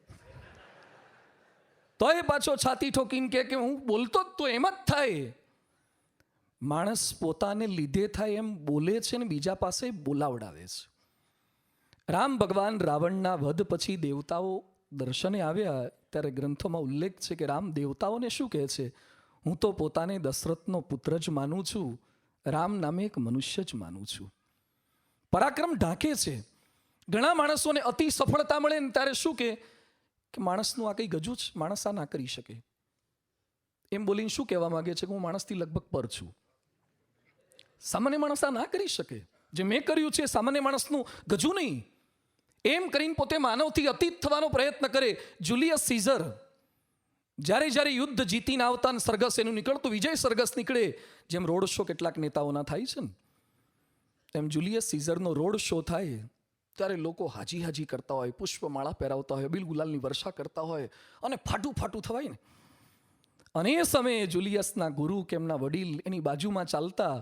તો એ પાછો છાતી ઠોકીને કે હું બોલતો જ તો એમ જ થાય. માણસ પોતાને લીધે થાય એમ બોલે છે ને બીજા પાસે બોલાવડાવે છે. રામ ભગવાન રાવણના વધ પછી દેવતાઓ દર્શને આવ્યા ત્યારે ગ્રંથોમાં ઉલ્લેખ છે કે રામ દેવતાઓને શું કહે છે? હું તો પોતાને દશરથનો પુત્ર જ માનું છું, રામ નામે એક મનુષ્ય જ માનું છું. પરાક્રમ ઢાંકે છે. ઘણા માણસોને અતિ સફળતા મળે ને ત્યારે શું કે માણસનું આ કંઈ ગજું જ, માણસ આ ના કરી શકે. એમ બોલીને શું કહેવા માંગે છે કે હું માણસથી લગભગ પર છું. સામાન્ય માણસ આ ના કરી શકે. જે મેં કર્યું છે સામાન્ય માણસનું ગજું નહીં. એમ કરીને પોતે માનવથી અતીત થવાનો પ્રયત્ન કરે. જુલિયસ સીઝર જ્યારે જ્યારે યુદ્ધ જીતીને આવતા ને સરઘસ એનું નીકળતું, વિજય સરઘસ નીકળે, જેમ રોડ શો કેટલાક નેતાઓના થાય છે ને, એમ જુલિયસ સીઝરનો રોડ શો થાય ત્યારે લોકો હાજી હાજી કરતા હોય, પુષ્પમાળા પહેરાવતા હોય, બિલ ગુલાલની વર્ષા કરતા હોય અને ફાટું ફાટું થવાય ને. અને એ સમયે જુલિયસના ગુરુ કે એમના વડીલ એની બાજુમાં ચાલતા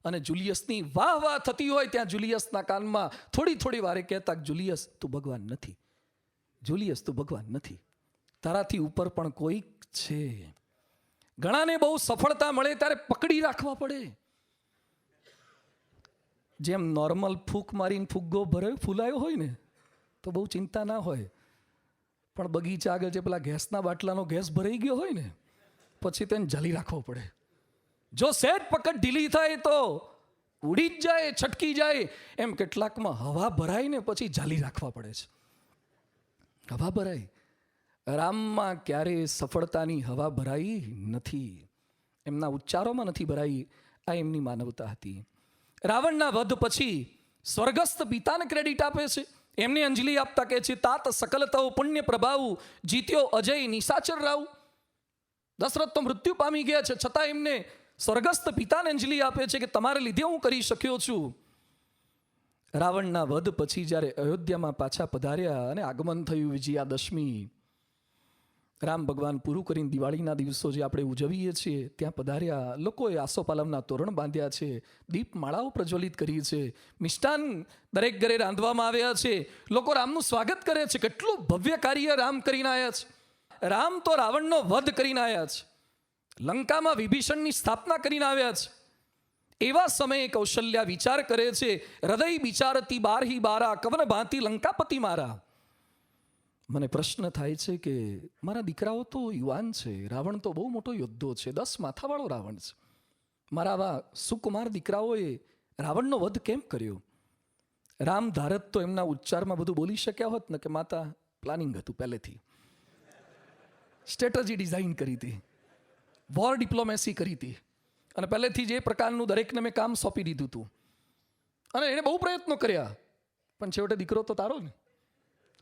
અને જુલિયસની વાહ વાહ થતી હોય ત્યાં જુલિયસના કાનમાં થોડી થોડી વારે કહેતા, જુલિયસ તું ભગવાન નથી, જુલિયસ તું ભગવાન નથી, તારાથી ઉપર પણ કોઈક છે. ઘણાને બહુ સફળતા મળે ત્યારે પકડી રાખવા પડે. જેમ નોર્મલ ફૂંક મારીને ફુગ્ગો ફૂલાયો હોય ને તો બહુ ચિંતા ના હોય, પણ બગીચા આગળ જે પેલા ગેસના બાટલાનો ગેસ ભરાઈ ગયો હોય ને પછી તેને ઝાલી રાખવો પડે. જો સહેજ પકડ ઢીલી થાય તો ઉડી જ જાય, છટકી જાય. એમ કેટલાકમાં હવા ભરાય ને પછી ઝાલી રાખવા પડે છે. હવા ભરાય. રામમાં ક્યારેય સફળતાની હવા ભરાઈ નથી, એમના ઉચ્ચારોમાં નથી ભરાઈ. આ એમની માનવતા હતી. રાવણના વધ પછી સ્વર્ગસ્થ પિતાને ક્રેડિટ આપે છે. એમને અંજલિ આપતા કહે છે, તાત સકલ તવ પુણ્ય પ્રભાવ, જીત્યો અજય નિશાચર રાવ. દશરથ તો મૃત્યુ પામી ગયા છે, છતાં એમને સ્વર્ગસ્થ પિતાને અંજલિ આપે છે કે તમારે લીધે હું કરી શક્યો છું. રાવણના વધ પછી જ્યારે અયોધ્યામાં પાછા પધાર્યા અને આગમન થયું વિજયાદશમી, રામ ભગવાન પૂરું કરીને દિવાળીના દિવસો જે આપણે ઉજવીએ છીએ ત્યાં પધાર્યા. લોકોએ આસોપાલવના તોરણ બાંધ્યા છે, દીપમાળાઓ પ્રજ્વલિત કરી છે, મિષ્ટાન દરેક ઘરે રાંધવામાં આવ્યા છે. લોકો રામનું સ્વાગત કરે છે. કેટલું ભવ્ય કાર્ય રામ કરીને આવ્યા છે. રામ તો રાવણનો વધ કરીને આવ્યા છે, લંકામાં વિભીષણની સ્થાપના કરીને આવ્યા છે. એવા સમયે કૌશલ્યા વિચાર કરે છે, હૃદય વિચારતી બારહી બારા, કવન ભાંતિ લંકાપતિ મારા. મને પ્રશ્ન થાય છે કે મારા દીકરાઓ તો યુવાન છે, રાવણ તો બહુ મોટો યોદ્ધો છે, 10 માથાવાળો રાવણ છે. મારા આવા સુકુમાર દીકરાઓએ રાવણનો વધ કેમ કર્યો? રામ ધારત તો એમના ઉચ્ચારમાં બધું બોલી શક્યા હોત ને કે માતા પ્લાનિંગ હતું, પહેલેથી સ્ટ્રેટેજી ડિઝાઇન કરી હતી, વોર ડિપ્લોમેસી કરી હતી, અને પહેલેથી જે પ્રકારનું દરેકને મેં કામ સોંપી દીધું હતું. અને એણે બહુ પ્રયત્નો કર્યા, પણ છેવટે દીકરો તો તારો ને,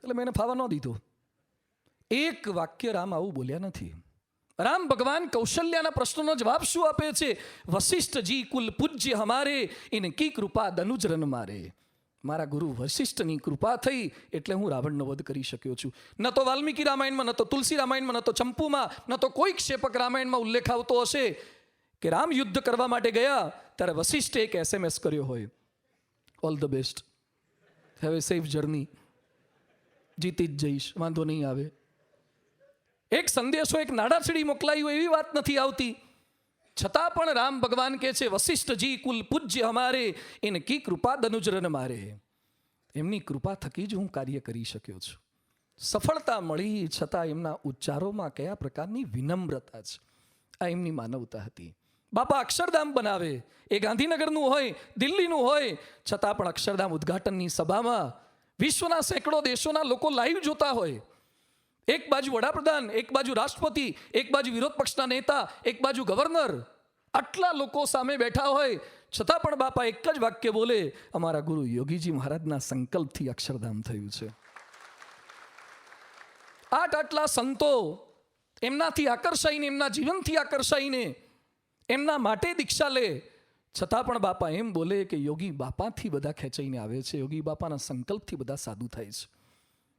એટલે મેં એને ફાવા ન દીધો. એક વાક્ય રામ આવું બોલ્યા નથી. રામ ભગવાન કૌશલ્યાના પ્રશ્નનો જવાબ શું આપે છે? વશિષ્ઠજી કુલ પૂજ્ય હમારે, ઇનકી કૃપા દનુજરન મારે. મારા ગુરુ વશિષ્ઠની કૃપા થઈ એટલે હું રાવણનો વધ કરી શક્યો છું. ન તો વાલ્મીકી રામાયણમાં, ન તો તુલસી રામાયણમાં, ન તો ચંપુમાં, ન તો કોઈ ક્ષેપક રામાયણમાં ઉલ્લેખ આવતો હશે કે રામ યુદ્ધ કરવા માટે ગયા ત્યારે વશિષ્ઠે એક SMS કર્યો હોય, all the best, have a safe journey, જીતી જ જઈશ, વાંધો નહીં આવે. એક સંદેશો, એક નાડાછડી મોકલાયું એવી વાત નથી આવતી. છતાં પણ રામ ભગવાન કહે છે, વશિષ્ઠજી કુલ પૂજ્ય હમારે, ઇનકી કૃપા દનુજરન મારે. એમની કૃપા થકી જ હું કાર્ય કરી શક્યો છું. સફળતા મળી છતાં એમના ઉચ્ચારોમાં કયા પ્રકારની વિનમ્રતા છે, આ એમની માનવતા હતી. બાપા અક્ષરધામ બનાવે, એ ગાંધીનગરનું હોય, દિલ્હીનું હોય, છતાં પણ અક્ષરધામ ઉદ્ઘાટનની સભામાં વિશ્વના સેંકડો દેશોના લોકો લાઈવ જોતા હોય. એક બાજુ વડાપ્રધાન, એક બાજુ રાષ્ટ્રપતિ, એક બાજુ વિરોધ પક્ષના નેતા, એક બાજુ ગવર્નર, આટલા લોકો સામે બેઠા હોય છતાં પણ બાપા એક જ વાક્ય બોલે, અમારા ગુરુ યોગીજી મહારાજના સંકલ્પથી અક્ષરધામ થયું છે. આટલા સંતો એમનાથી આકર્ષાઈને, એમના જીવનથી આકર્ષાઈને એમના માટે દીક્ષા લે, છતાં પણ બાપા એમ બોલે કે યોગી બાપાથી બધા ખેંચાઈને આવે છે, યોગી બાપાના સંકલ્પથી બધા સાધુ થાય છે.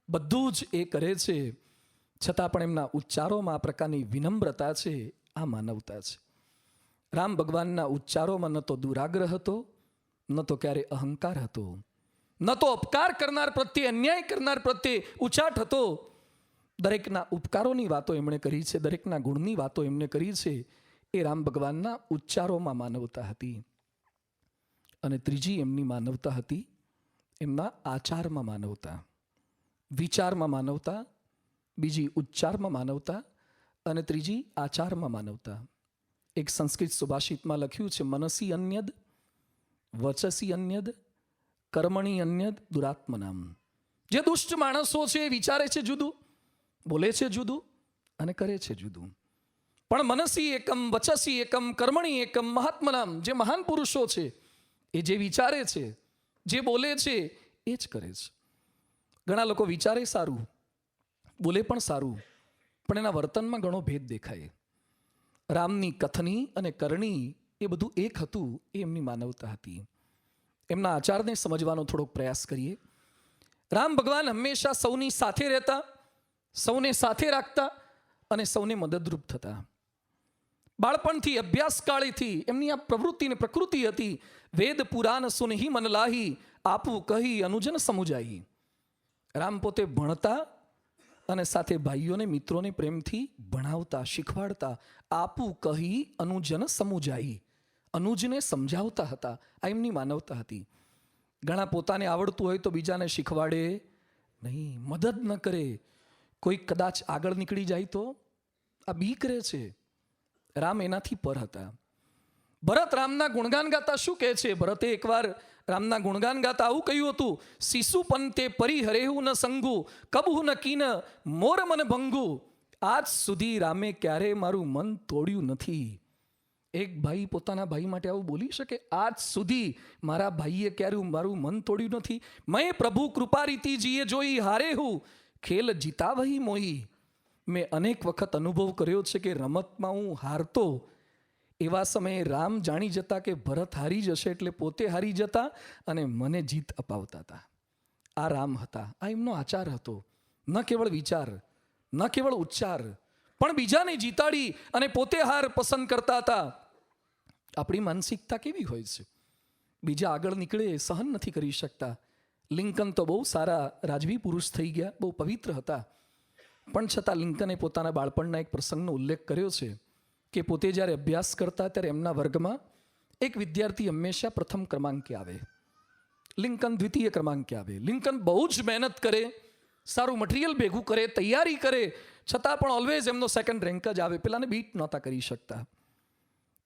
બધું જ એ કરે છે, છતાં પણ એમના ઉચ્ચારોમાં આ પ્રકારની વિનમ્રતા છે, આ માનવતા છે. રામ ભગવાનના ઉચ્ચારોમાં ન તો દુરાગ્રહ હતો, ન તો ક્યારે અહંકાર હતો, ન તો અપકાર કરનાર પ્રત્યે, અન્યાય કરનાર પ્રત્યે ઉચાટ હતો. દરેકના ઉપકારોની વાતો એમણે કરી છે, દરેકના ગુણની વાતો એમણે કરી છે. એ રામ ભગવાનના ઉચ્ચારોમાં માનવતા હતી. અને ત્રીજી એમની માનવતા હતી એમના આચારમાં માનવતા, વિચારમાં માનવતા, બીજી ઉચ્ચારમાં માનવતા, અને ત્રીજી આચારમાં માનવતા. એક સંસ્કૃત સુભાષિતમાં લખ્યું છે, મનસી અન્યદ, વચસી અન્યદ, કર્મણી અન્યદ, દુરાત્મનામ. જે દુષ્ટ માણસો છે એ વિચારે છે જુદું, બોલે છે જુદું, અને કરે છે જુદું. પણ મનસી એકમ, વચસી એકમ, કર્મણી એકમ, મહાત્મનામ. જે મહાન પુરુષો છે એ જે વિચારે છે, જે બોલે છે એ જ કરે છે. ઘણા લોકો વિચારે સારું, બોલે પણ સારું, પણ એના વર્તનમાં ઘણો ભેદ દેખાય. રામની કથની અને કરણી એ બધું એક હતું, એ એમની માનવતા હતી. એમના આચારને સમજવાનો થોડોક પ્રયાસ કરીએ. રામ ભગવાન હંમેશા સૌની સાથે રહેતા, સૌને સાથે રાખતા અને સૌને મદદરૂપ થતા. બાળપણથી, અભ્યાસકાળેથી એમની આ પ્રવૃત્તિ ને પ્રકૃતિ હતી. વેદ પુરાણ સુનહી મન લાહી, આપું કહી અનુજન સમુજાઈ. રામ પોતે ભણતા અને સાથે ભાઈઓને, મિત્રોને પ્રેમથી ભણાવતા, શીખવાડતા. આપું કહી અનુજન સમુજાઈ, અનુજને સમજાવતા હતા. આ એમની માનવતા હતી. ઘણા પોતાને આવડતું હોય તો બીજાને શીખવાડે નહીં, મદદ ન કરે. કોઈ કદાચ આગળ નીકળી જાય તો આ બીક રહે છે. રામ એનાથી પર હતા. ભરત રામના ગુણગાન ગાતા શું કહે છે? ભરતે એકવાર રામના ગુણગાન ગાતા આવું કહ્યું હતું, શિશુ પંતે પરિહરેહુ ન સંગુ, કબહુ ન કીન મોર મન ભંગુ. આજ સુધી રામે ક્યારે મારું મન તોડ્યું નથી. એક ભાઈ પોતાના ભાઈ માટે આવું બોલી શકે? આજ સુધી મારા ભાઈએ ક્યારે મારું મન તોડ્યું નથી. મેં પ્રભુ કૃપા રીતિ જીએ જોઈ, હારે હું ખેલ જીતાવહી મોહી. મેં અનેક વખત અનુભવ કર્યો છે કે રમતમાં હું હારતો. એવા સમયે રામ જાણી જતા કે ભરત હારી જશે એટલે પોતે હારી જતા અને મને જીત અપાવતા હતા. આ રામ હતા. આ એમનો આચાર હતો. ન કેવળ વિચાર, ન કેવળ ઉચ્ચાર, પણ બીજાને જીતાડી અને પોતે હાર પસંદ કરતા હતા. આપણી માનસિકતા કેવી હોય છે? બીજા આગળ નીકળે સહન નથી કરી શકતા. લિંકન તો બહુ સારા રાજવી પુરુષ થઈ ગયા, બહુ પવિત્ર હતા, પણ છતાં લિંકને પોતાના બાળપણના એક પ્રસંગનો ઉલ્લેખ કર્યો છે કે પોતે જ્યારે અભ્યાસ કરતા ત્યારે એમના વર્ગમાં એક વિદ્યાર્થી હંમેશા પ્રથમ ક્રમાંકે આવે, લિંકન દ્વિતીય ક્રમાંકે આવે. લિંકન બહુ જ મહેનત કરે, સારું મટીરિયલ ભેગું કરે, તૈયારી કરે, છતાં પણ ઓલવેઝ એમનો સેકન્ડ રેન્ક જ આવે. પેલાને બીટ નહોતા કરી શકતા.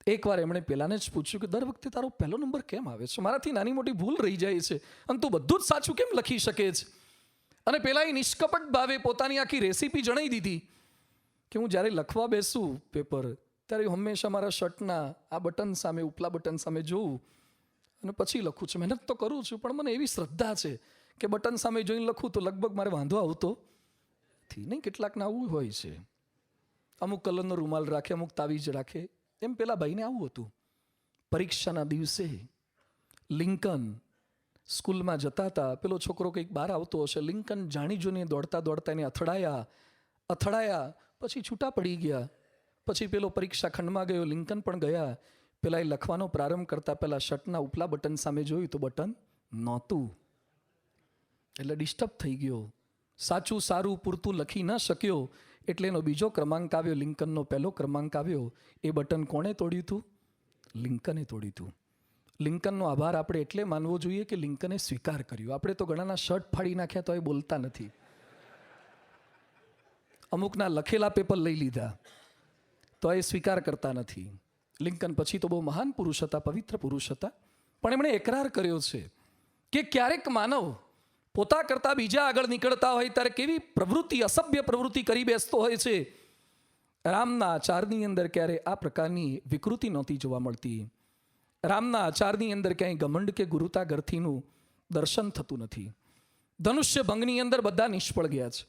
એકવાર એમણે પેલાને જ પૂછ્યું કે દર વખતે તારો પહેલો નંબર કેમ આવે છે? મારાથી નાની મોટી ભૂલ રહી જાય છે અને તું બધું જ સાચું કેમ લખી શકે છે? અને પેલા એ નિષ્કપટ ભાવે પોતાની આખી રેસીપી જણાવી દીધી કે હું જ્યારે લખવા બેસું પેપર ત્યારે હંમેશા મારા શર્ટના આ બટન સામે, ઉપલા બટન સામે જોઉં અને પછી લખું છું. મહેનત તો કરું છું, પણ મને એવી શ્રદ્ધા છે કે બટન સામે જોઈને લખું તો લગભગ મારે વાંધો આવતો નથી. નહીં, કેટલાકને આવું હોય છે. અમુક કલરનો રૂમાલ રાખે, અમુક તાવીજ રાખે. એમ પેલા ભાઈને આવું હતું. પરીક્ષાના દિવસે લિંકન સ્કૂલમાં જતા હતા. પેલો છોકરો કંઈક બહાર આવતો હશે. લિંકન જાણી જોઈને દોડતા દોડતા એને અથડાયા, પછી છૂટા પડી ગયા. પછી પેલો પરીક્ષા ખંડમાં ગયો, લિંકન પણ ગયા. પેલા એ લખવાનો પ્રારંભ કરતા પહેલા શર્ટના ઉપલા બટન સામે જોયું તો બટન નહોતું, એટલે ડિસ્ટર્બ થઈ ગયો. સાચું સારું પૂરતું લખી ન શક્યો એટલે એનો બીજો ક્રમાંક આવ્યો, લિંકનનો પહેલો ક્રમાંક આવ્યો. એ બટન કોણે તોડ્યું હતું? લિંકને તોડ્યું હતું. લિંકનનો આભાર આપણે એટલે માનવો જોઈએ કે લિંકને સ્વીકાર કર્યો. આપણે તો ઘણાના શર્ટ ફાડી નાખ્યા તો એ બોલતા નથી, અમુકના લખેલા પેપર લઈ લીધા તો એ સ્વીકાર કરતા નથી. લિંકન પછી તો બહુ મહાન પુરુષ હતા, પવિત્ર પુરુષ હતા, પણ એમણે એકરાર કર્યો છે કે ક્યારેક માનવ પોતા કરતા બીજા આગળ નીકળતા હોય ત્યારે કેવી પ્રવૃત્તિ, અસભ્ય પ્રવૃત્તિ કરી બેસતો હોય છે. રામના આચારની અંદર ક્યારે આ પ્રકારની વિકૃતિ નહોતી જોવા મળતી. રામના આચારની અંદર ક્યાંય ઘમંડ કે ગુરુતા ગર્થીનું દર્શન થતું નથી. ધનુષ્ય ભંગની અંદર બધા નિષ્ફળ ગયા છે.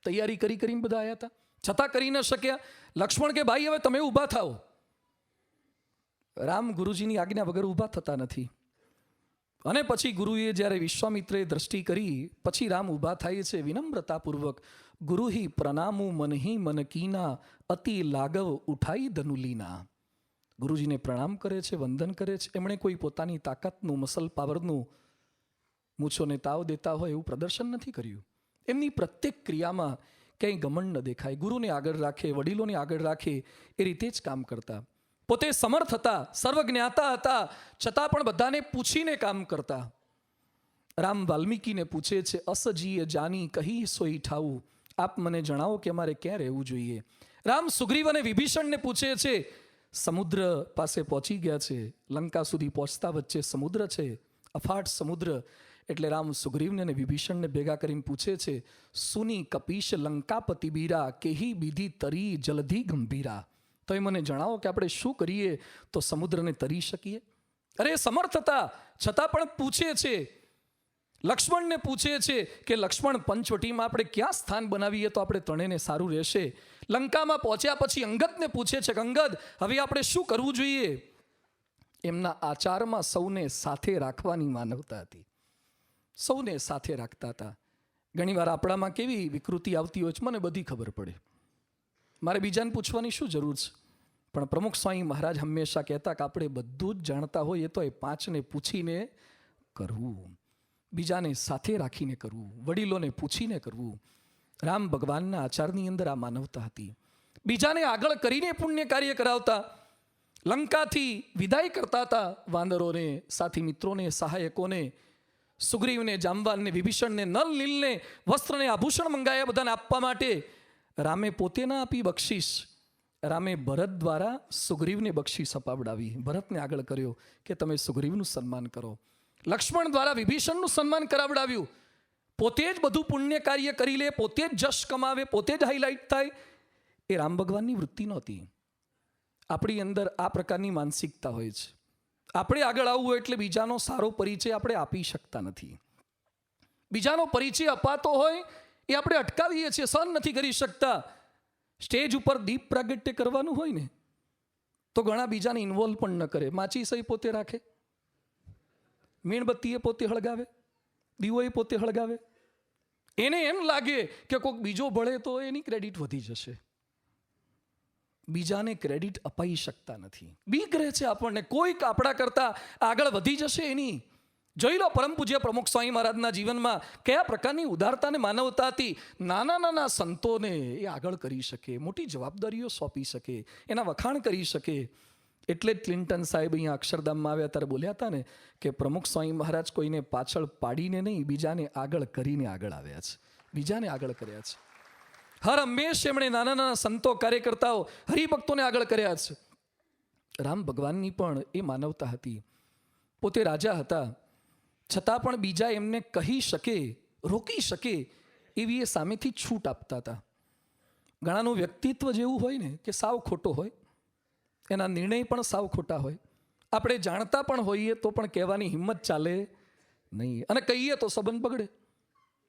તૈયારી કરીને બધા આવ્યા હતા, છતાં કરી ન શક્યા. લક્ષ્મણ કે ભાઈ હવે તમે ઊભા થાઓ. રામ ગુરુજીની આજ્ઞા વગર ઊભા થતા નથી. અને પછી ગુરુએ જ્યારે વિશ્વામિત્રે દ્રષ્ટિ કરી પછી રામ ઊભા થાય છે વિનમ્રતાપૂર્વક. ગુરુહિ પ્રણામુ મનહિ મન કીના, અતિ લાગવ ઉઠાઈ ધનુલીના. ગુરુજીને પ્રણામ કરે છે, વંદન કરે છે. એમણે કોઈ પોતાની તાકાતનું, મસલ પાવરનું, મૂછોને તાવ દેતા હોય એવું પ્રદર્શન નથી કર્યું. એમની પ્રત્યેક ક્રિયામાં ક્યાંય ઘમંડ ન દેખાય. ગુરુને આગળ રાખે, વડીલોને આગળ રાખે, એ રીતે જ કામ કરતા. પોતે સમર્થ હતા, સર્વજ્ઞાતા હતા, છતાં પણ બધાને પૂછીને કામ કરતા. રામ વાલ્મીકીને પૂછે છે, અસજીય જાની કહી સોઈ ઠાવું, આપ મને જણાવો કે અમારે ક્યાં રહેવું જોઈએ. રામ સુગ્રીવ અને વિભીષણને પૂછે છે. સમુદ્ર પાસે પહોંચી ગયા છે, લંકા સુધી પહોંચતા વચ્ચે સમુદ્ર છે, અફાટ સમુદ્ર. એટલે રામ સુગ્રીવને અને વિભીષણને ભેગા કરીને પૂછે છે, સુની કપીશ લંકાપતિ બીરા, કેહી બીધી તરી જલધી ગંભીરા. તો એ મને જણાવો કે આપણે શું કરીએ તો સમુદ્રને તરી શકીએ. અરે સમર્થ હતા, છતાં પણ પૂછે છે. લક્ષ્મણને પૂછે છે કે લક્ષ્મણ, પંચવટીમાં આપણે ક્યાં સ્થાન બનાવીએ તો આપણે ત્રણેયને સારું રહેશે. લંકામાં પહોંચ્યા પછી અંગદને પૂછે છે કે અંગદ, હવે આપણે શું કરવું જોઈએ. એમના આચારમાં સૌને સાથે રાખવાની માનવતા હતી. સૌને સાથે રાખતા હતા. ઘણીવાર આપણામાં કેવી વિકૃતિ આવતી હોય છે મને બધી ખબર પડે, મારે બીજાને પૂછવાની શું જરૂર છે. પણ પ્રમુખ સ્વામી મહારાજ હંમેશા કહેતા કે આપણે બધું જ જાણતા હોઈએ તો એ પાંચને પૂછીને કરવું, બીજાને સાથે રાખીને કરવું, વડીલોને પૂછીને કરવું. રામ ભગવાનના આચારની અંદર આ માનવતા હતી. બીજાને આગળ કરીને પુણ્ય કાર્ય કરાવતા. લંકાથી વિદાય કરતા હતા વાનરોને, સાથી મિત્રોને, સહાયકોને. સુગ્રીવને, જાંબાનને, વિભીષણને, નલ, નીલને વસ્ત્રને, આભૂષણ મંગાયા બધાને આપવા માટે. રામે પોતે ના આપી બક્ષિસ, રામે ભરત દ્વારા સુગ્રીવને બક્ષિસ અપાવડાવી. ભરતને આગળ કર્યો કે તમે સુગ્રીવનું સન્માન કરો. લક્ષ્મણ દ્વારા વિભીષણનું સન્માન કરાવડાવ્યું. પોતે જ બધું પુણ્ય કાર્ય કરી લે, પોતે જ જશ કમાવે, પોતે જ હાઇલાઇટ થાય, એ રામ ભગવાનની વૃત્તિ નહોતી. આપણી અંદર આ પ્રકારની માનસિકતા હોય છે. આપણે આગળ આવવું હોય એટલે બીજાનો સારો પરિચય આપણે આપી શકતા નથી. બીજાનો પરિચય અપાતો હોય એ આપણે અટકાવીએ છીએ, સહન નથી કરી શકતા. સ્ટેજ ઉપર દીપ પ્રાગટ્ય કરવાનું હોય ને તો ઘણા બીજાને ઇન્વોલ્વ પણ ન કરે. માચીસ એ પોતે રાખે, મીણબત્તી એ પોતે હળગાવે, દીવો એ પોતે હળગાવે. એને એમ લાગે કે કોઈક બીજો ભળે તો એની ક્રેડિટ વધી જશે. બીજાને ક્રેડિટ અપાઈ શકતા નથી. બીક રહે છે આપણને, કોઈક આપણા કરતા આગળ વધી જશે એની. જોઈ લો પરમ પૂજ્ય પ્રમુખ સ્વામી મહારાજના જીવનમાં કયા પ્રકારની ઉદારતા અને માનવતા હતી. નાના નાના સંતોને એ આગળ કરી શકે, મોટી જવાબદારીઓ સોંપી શકે, એના વખાણ કરી શકે. એટલે જ ક્લિન્ટન સાહેબ અહીંયા અક્ષરધામમાં આવ્યા ત્યારે બોલ્યા હતા ને કે પ્રમુખ સ્વામી મહારાજ કોઈને પાછળ પાડીને નહીં, બીજાને આગળ કરીને આગળ આવ્યા છે, બીજાને આગળ કર્યા છે. હર હંમેશ એમણે નાના નાના સંતો, કાર્યકર્તાઓ, હરિભક્તોને આગળ કર્યા છે. રામ ભગવાનની પણ એ માનવતા હતી. પોતે રાજા હતા છતાં પણ બીજા એમને કહી શકે, રોકી શકે એવી એ સામેથી છૂટ આપતા હતા. ઘણાનું વ્યક્તિત્વ જેવું હોય ને કે સાવ ખોટો હોય, એના નિર્ણય પણ સાવ ખોટા હોય. આપણે જાણતા પણ હોઈએ તો પણ કહેવાની હિંમત ચાલે નહીં, અને કહીએ તો સંબંધ બગડે,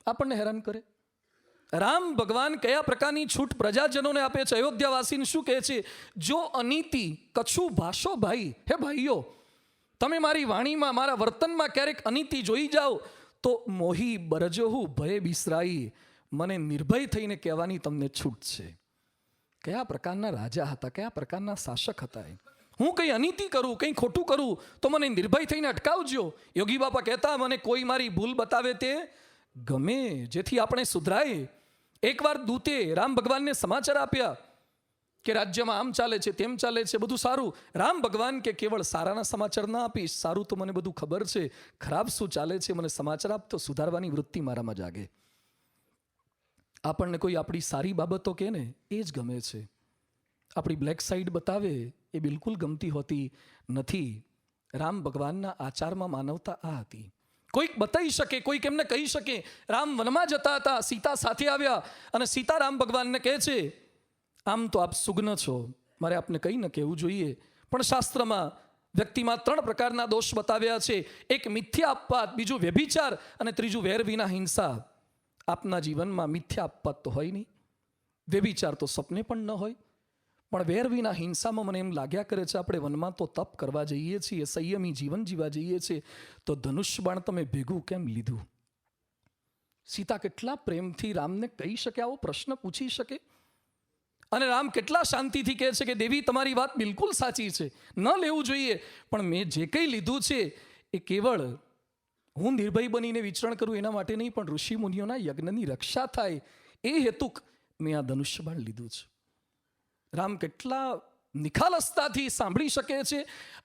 આપણને હેરાન કરે. રામ ભગવાન કયા પ્રકારની છૂટ પ્રજાજનોને આપે છે. અયોધ્યાવાસીને શું કહે છે? જો અનીતિ કછું ભાષો ભાઈ, હે ભાઈઓ, તમે મારી વાણીમાં, મારા વર્તનમાં ક્યારેક અનીતિ જોઈ જાઓ તો મોહી બરજોહુ ભય બિસરાઈ, મને નિર્ભય થઈને કહેવાની તમને છૂટ છે. કયા પ્રકારના રાજા હતા, કયા પ્રકારના શાસક હતા. હું કંઈ અનીતિ કરું, કંઈ ખોટું કરું તો મને નિર્ભય થઈને અટકાવજો. યોગી બાપા કહેતા, મને કોઈ મારી ભૂલ બતાવે તે ગમે, જેથી આપણે સુધરાય. એકવાર દૂતે રામ ભગવાનને સમાચાર આપ્યા કે રાજ્યમાં આમ ચાલે છે, તેમ ચાલે છે, બધું સારું. રામ ભગવાન કે કેવળ સારાના સમાચાર ના આપીશ, સારું તો મને બધું ખબર છે, ખરાબ શું ચાલે છે મને સમાચાર આપ તો સુધારવાની વૃત્તિ મારામાં જાગે. આપણને કોઈ આપણી સારી બાબતો કહે ને એ જ ગમે છે, આપણી બ્લેક સાઈડ બતાવે એ બિલકુલ ગમતી હોતી નથી. રામ ભગવાનના આચારમાં માનવતા આ હતી. કોઈક બતાવી શકે, કોઈક એમને કહી શકે. રામ વનમાં જતા હતા, સીતા સાથે આવ્યા અને સીતા રામ ભગવાનને કહે છે, આમ તો આપ સુગ્ન છો, મારે આપને કંઈ ન કહેવું જોઈએ, પણ શાસ્ત્રમાં વ્યક્તિમાં 3 પ્રકારના દોષ બતાવ્યા છે. એક મિથ્યા આપવાત, બીજું વ્યભિચાર અને ત્રીજું વેર વિના હિંસા. આપના જીવનમાં મિથ્યા આપવાત તો હોય નહીં, વ્યભિચાર તો સપને પણ ન હોય, પણ વેર વિના હિંસામાં મને એમ લાગ્યા કરે છે આપણે વનમાં તો તપ કરવા જઈએ છીએ, સંયમી જીવન જીવા જઈએ છીએ, તો ધનુષ બાણ તમે ભેગું કેમ લીધું? સીતા કેટલા પ્રેમથી રામને કહી શકે, આવો પ્રશ્ન પૂછી શકે. અને રામ કેટલા શાંતિથી કહે છે કે દેવી તમારી વાત બિલકુલ સાચી છે, ન લેવું જોઈએ, પણ મેં જે કંઈ લીધું છે એ કેવળ હું નિર્ભય બનીને વિચરણ કરું એના માટે નહીં, પણ ઋષિ મુનિઓના યજ્ઞની રક્ષા થાય એ હેતુક મેં આ ધનુષ્ય બાણ લીધું છે. રામ કેટલા નિખાલસતાથી સાંભળી શકે છે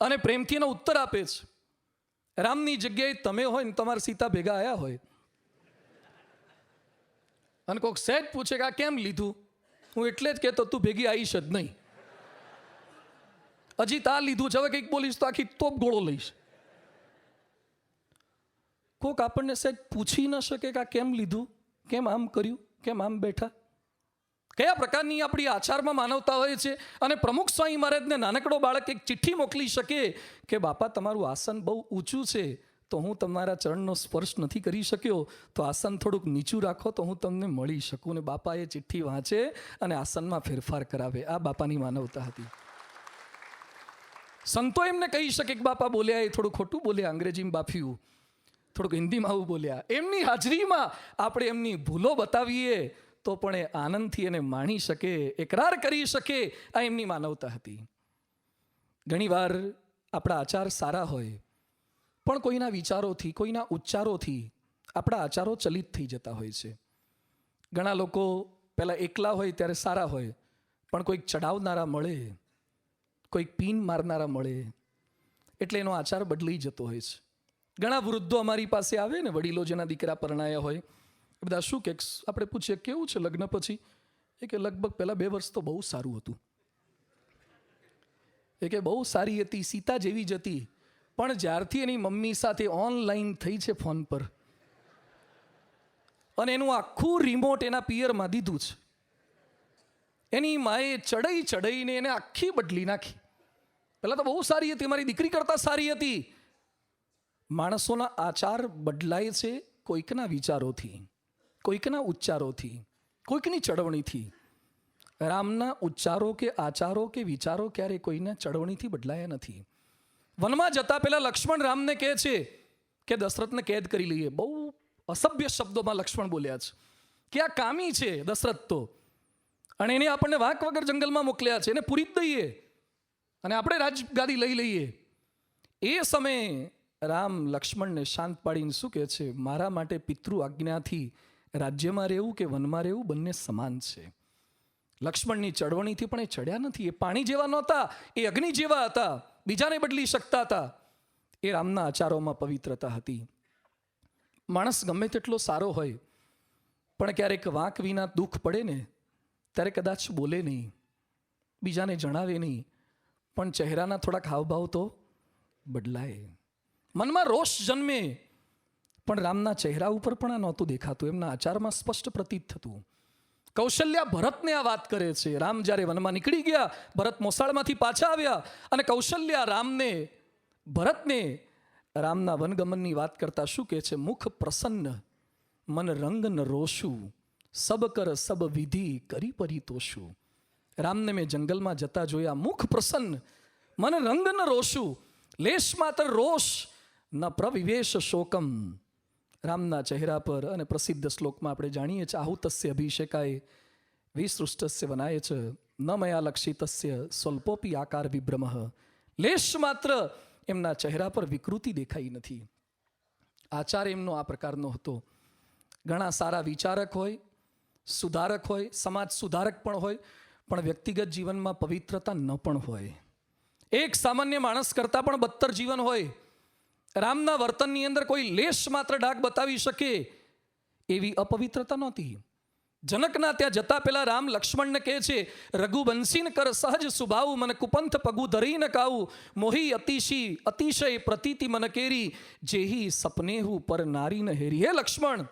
અને પ્રેમથી એનો ઉત્તર આપે છે. રામની જગ્યાએ તમે હોય ને તમારા સીતા ભેગા આવ્યા હોય અને કોઈક સહેજ પૂછે કે આ કેમ લીધું, હું એટલે જ કહેતો તું ભેગી આવીશ જ નહીં, હજી તા લીધું છે, હવે કંઈક બોલીશ તો આખી તોપ ગોળો લઈશ. કોક આપણને સહેજ પૂછી ન શકે કે આ કેમ લીધું, કેમ આમ કર્યું, કેમ આમ બેઠા. કયા પ્રકારની આપણી આચારમાં માનવતા હોય છે. અને પ્રમુખ સ્વામી મહારાજને નાનકડો બાળક એક ચિઠ્ઠી મોકલી શકે કે બાપા તમારું આસન બહુ ઊંચું છે તો હું તમારા ચરણનો સ્પર્શ નથી કરી શક્યો, તો આસન થોડુંક નીચું રાખો તો હું તમને મળી શકું. ને બાપા એ ચિઠ્ઠી વાંચે અને આસનમાં ફેરફાર કરાવે. આ બાપાની માનવતા હતી. સંતો એમને કહી શકે કે બાપા બોલ્યા એ થોડું ખોટું બોલ્યા, અંગ્રેજીમાં બાફ્યું, થોડુંક હિન્દીમાં આવું બોલ્યા. એમની હાજરીમાં આપણે એમની ભૂલો બતાવીએ તો પણ એ આનંદથી એને માણી શકે, એકરાર કરી શકે. આ એમની માનવતા હતી. ઘણીવાર આપણા આચાર સારા હોય પણ કોઈના વિચારોથી, કોઈના ઉચ્ચારોથી આપણા આચારો ચલિત થઈ જતા હોય છે. ઘણા લોકો પહેલાં એકલા હોય ત્યારે સારા હોય, પણ કોઈક ચડાવનારા મળે, કોઈક પીન મારનારા મળે એટલે એનો આચાર બદલાઈ જતો હોય છે. ઘણા વૃદ્ધો અમારી પાસે આવે ને, વડીલો જેના દીકરા પરણાયા હોય, એ બધા શું કે આપણે પૂછીએ કેવું છે લગ્ન પછી, એ કે લગભગ પહેલા 2 વર્ષ તો બહુ સારું હતું, એ કે બહુ સારી હતી, સીતા જેવી જ હતી, પણ જ્યારથી એની મમ્મી સાથે ઓનલાઈન થઈ છે ફોન પર, અને એનું આખું રિમોટ એના પિયરમાં દીધું છે, એની માએ ચડાઈને એને આખી બદલી નાખી. પહેલાં તો બહુ સારી હતી, મારી દીકરી કરતાં સારી હતી. માણસોના આચાર બદલાય છે કોઈકના વિચારોથી, કોઈકના ઉચ્ચારોથી, કોઈકની ચળવણીથી. રામના ઉચ્ચારો કે આચારો કે વિચારો ક્યારેય કોઈના ચળવણીથી બદલાયા નથી. વનમાં જતા પહેલા લક્ષ્મણ રામને કહે છે કે દશરથને કેદ કરી લઈએ. બહુ અસભ્ય શબ્દોમાં લક્ષ્મણ બોલ્યા છે કે આ કામી છે દશરથ તો, અને એને આપણને વાંક વગર જંગલમાં મોકલ્યા છે, એને પૂરી જ દઈએ અને આપણે રાજગાદી લઈ લઈએ. એ સમયે રામ લક્ષ્મણને શાંત પાડીને શું કહે છે, મારા માટે પિતૃ આજ્ઞાથી રાજ્યમાં રહેવું કે વનમાં રહેવું બંને સમાન છે. લક્ષ્મણની ચળવણીથી પણ એ ચડ્યા નથી. એ પાણી જેવા નહોતા, એ અગ્નિ જેવા હતા, બીજાને બદલી શકતા હતા. એ રામના આચારોમાં પવિત્રતા હતી. માણસ ગમે તેટલો સારો હોય પણ ક્યારેક વાંક વિના દુઃખ પડે ને ત્યારે કદાચ બોલે નહીં, બીજાને જણાવે નહીં, પણ ચહેરાના થોડાક હાવભાવ તો બદલાય. મનમાં રોષ જન્મે, પણ રામના ચહેરા ઉપર પણ આ નહોતું દેખાતું, એમના આચારમાં સ્પષ્ટ પ્રતીત થતું. કૌશલ્યા ભરતને આ વાત કરે છે. રામ જ્યારે વનમાં નીકળી ગયા, ભરત મોસાળમાંથી પાછા આવ્યા, અને કૌશલ્યા ભરતને રામના વનગમનની વાત કરતા શું કહે છે, મુખ પ્રસન્ન મન રંગ ન રોશું, સબ કર સબ વિધિ કરી પરિતોષું. રામને મેં જંગલમાં જતા જોયા, મુખ પ્રસન્ન મન રંગ ન રોશું, લેશ માત્ર રોષ ન પ્રવિવેશ શોકમ. રામના ચહેરા પર, અને પ્રસિદ્ધ શ્લોકમાં આપણે જાણીએ છીએ, આહુતસ્ય અભિષેકાય વિસૃષ્ટસ્ય વનાય છે, ન મયા લક્ષિતસ્ય સ્વલ્પોપી આકાર વિભ્રમઃ. લેશ માત્ર એમના ચહેરા પર વિકૃતિ દેખાઈ નથી. આચાર એમનો આ પ્રકારનો હતો. ઘણા સારા વિચારક હોય, સુધારક હોય, સમાજ સુધારક પણ હોય, પણ વ્યક્તિગત જીવનમાં પવિત્રતા ન પણ હોય. એક સામાન્ય માણસ કરતાં પણ બદતર જીવન હોય. રામના વર્તનની અંદર કોઈ લેશ માત્ર ડાઘ બતાવી શકે એવી અપવિત્રતા નહોતી. જનકના ત્યાં જતા પહેલા રામ લક્ષ્મણને કહે છે, રઘુવંશીન કર સહજ સુભાવ, મને કુપંથ પગુ ધરી ન કાવું, મોહી અતિશય પ્રતીતિ મન કેરી, જેહી સપનેહુ પર નારી ન હેરી. હે લક્ષ્મણ,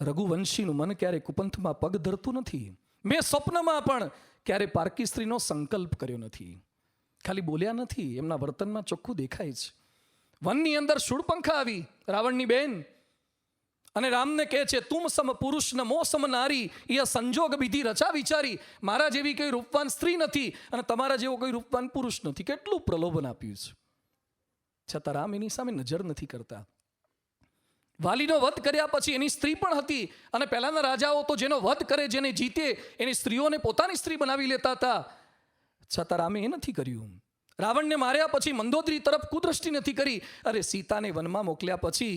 રઘુવંશીનું મન ક્યારે કુપંથમાં પગ ધરતું નથી. મેં સ્વપ્નમાં પણ ક્યારે પારકી સ્ત્રીનો સંકલ્પ કર્યો નથી. ખાલી બોલ્યા નથી, એમના વર્તનમાં ચોખ્ખું દેખાય છે. વનની અંદર શૂળપંખા આવી, રાવણની બેન, અને રામને કહે છે, તુમ સમ પુરુષ ન મો સમ નારી, એ સંજોગ વિધિ રચા વિચારી. મારા જેવી કોઈ રૂપવાન સ્ત્રી નથી અને તમારા જેવો કોઈ રૂપવાન પુરુષ નથી. કેટલું પ્રલોભન આપ્યું છે, છતાં રામ એની સામે નજર નથી કરતા. વાલીનો વધ કર્યા પછી એની સ્ત્રી પણ હતી, અને પહેલાના રાજાઓ તો જેનો વધ કરે, જેને જીતે, એની સ્ત્રીઓને પોતાની સ્ત્રી બનાવી લેતા હતા, છતાં રામે એ નથી કર્યું. રાવણને માર્યા પછી મંદોદરી તરફ કુદ્રષ્ટિ નથી કરી. અરે સીતાને વનમાં મોકલ્યા પછી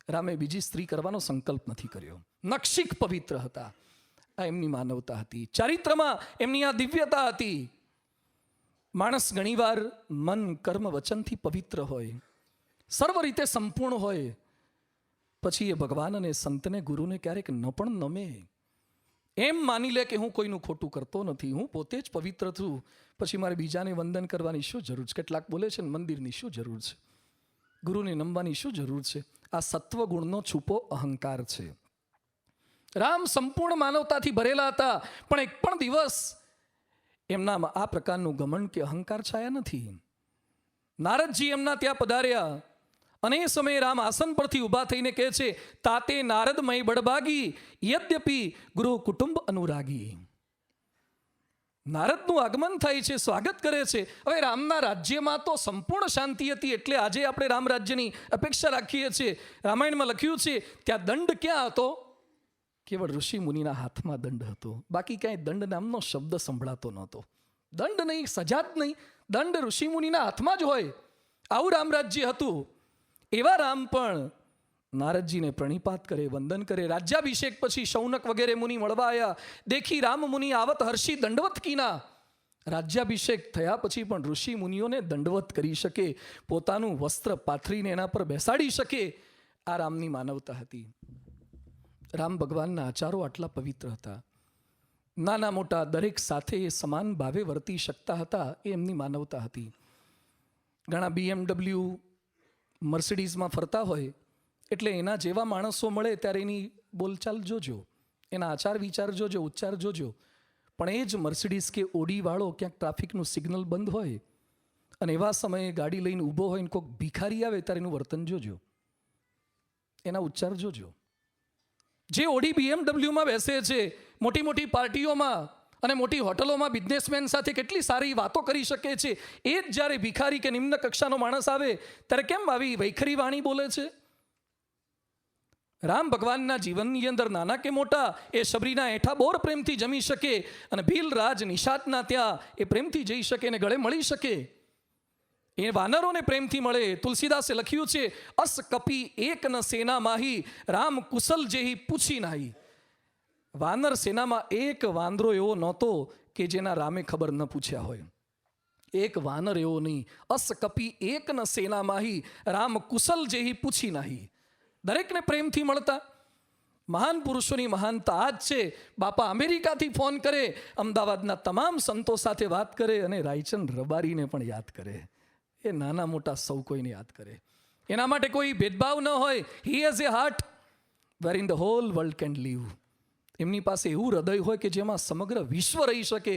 રામે બીજી સ્ત્રી કરવાનો સંકલ્પ નથી કર્યો. નક્ષિક પવિત્ર હતા. આ એમની માનવતા હતી. ચારિત્રમાં એમની આ દિવ્યતા હતી. માણસ ઘણીવાર મન કર્મ વચનથી પવિત્ર હોય, સર્વ રીતે સંપૂર્ણ હોય, પછી એ ભગવાન અને સંતને ગુરુને ક્યારેક ન પણ નમે. એમ માની લે કે હું કોઈનું ખોટું કરતો નથી, હું પોતે જ પવિત્ર છું, પછી મારે બીજાને વંદન કરવાની શું જરૂર છે? કેટલાક બોલે છે મંદિરની શું જરૂર છે, ગુરુને નમવાની શું જરૂર છે? આ સત્વગુણનો છુપો અહંકાર છે. રામ સંપૂર્ણ માનવતાથી ભરેલા હતા, પણ એક પણ દિવસ એમનામાં આ પ્રકારનું ઘમંડ કે અહંકાર છાયા નથી. નારદજી એમના ત્યાં પધાર્યા, અને એ સમયે રામ આસન પરથી ઊભા થઈને કહે છે, તાતે નારદમય બડભાગી, યદ્યપી ગૃહ કુટુંબ અનુરાગી. નારદનું આગમન થાય છે, સ્વાગત કરે છે. હવે રામના રાજ્યમાં તો સંપૂર્ણ શાંતિ હતી, એટલે આજે આપણે રામ રાજ્યની અપેક્ષા રાખીએ છીએ. રામાયણમાં લખ્યું છે, ત્યાં દંડ ક્યાં હતો? કેવળ ઋષિ મુનિના હાથમાં દંડ હતો, બાકી ક્યાંય દંડ નામનો શબ્દ સંભળાતો નહોતો. દંડ નહીં, સજા જ નહીં, દંડ ઋષિ મુનિના હાથમાં જ હોય. આવું રામ રાજ્ય હતું. એવા રામ પણ નારદજીને પ્રણિપાત કરે, વંદન કરે. રાજ્યાભિષેક પછી શૌનક વગેરે મુનિ મળવા આવ્યા. દેખી રામ મુનિ આવત હર્ષી દંડવત કીના. રાજ્યાભિષેક થયા પછી પણ ઋષિ મુનિઓને દંડવત કરી શકે, પોતાનું વસ્ત્ર પાથરીને એના પર બેસાડી શકે, આ રામની માનવતા હતી. રામ ભગવાનના આચારો આટલા પવિત્ર હતા. નાના મોટા દરેક સાથે એ સમાન ભાવે વર્તી શકતા હતા, એ એમની માનવતા હતી. ઘણા BMW મર્સિડીઝમાં ફરતા હોય એટલે એના જેવા માણસો મળે ત્યારે એની બોલચાલ જોજો, એના આચાર વિચાર જોજો, ઉચ્ચાર જોજો. પણ એ જ મર્સિડીઝ કે ઓડીવાળો ક્યાંક ટ્રાફિકનું સિગ્નલ બંધ હોય અને એવા સમયે ગાડી લઈને ઊભો હોય ને કોઈક ભિખારી આવે ત્યારે એનું વર્તન જોજો, એના ઉચ્ચાર જોજો. જે ઓડી BMWમાં બેસે છે, મોટી મોટી પાર્ટીઓમાં અને મોટી હોટલોમાં બિઝનેસમેન સાથે કેટલી સારી વાતો કરી શકે છે, એ જ જ્યારે ભિખારી કે નિમ્ન કક્ષાનો માણસ આવે ત્યારે કેમ આવી વૈખરી વાણી બોલે છે? રામ ભગવાનના જીવનની અંદર નાના કે મોટા એ શબરીના એઠા બોર પ્રેમથી જમી શકે અને ભીલ રાજ નિષાદના ત્યાં એ પ્રેમથી જઈ શકે ને ગળે મળી શકે. એ વાનરોને પ્રેમથી મળે. તુલસીદાસે લખ્યું છે, અસ કપી એક ન સેના માહી, રામ કુશલ જેહી પૂછી નાહી. વાનર સેનામાં એક વાંદરો એવો નહોતો કે જેના રામે ખબર ન પૂછ્યા હોય. એક વાનર એવો નહીં. અસ કપી એક ન સેના માહી, રામ કુશલ જેહી પૂછી નાહી. દરેકને પ્રેમથી મળતા. મહાન પુરુષોની મહાનતા આ જ છે. બાપા અમેરિકાથી ફોન કરે, અમદાવાદના તમામ સંતો સાથે વાત કરે અને રાયચંદ રબારીને પણ યાદ કરે. એ નાના મોટા સૌ કોઈને યાદ કરે. એના માટે કોઈ ભેદભાવ ન હોય. He has a heart where in the whole world can live. એમની પાસે એવું હૃદય હોય કે જેમાં સમગ્ર વિશ્વ રહી શકે.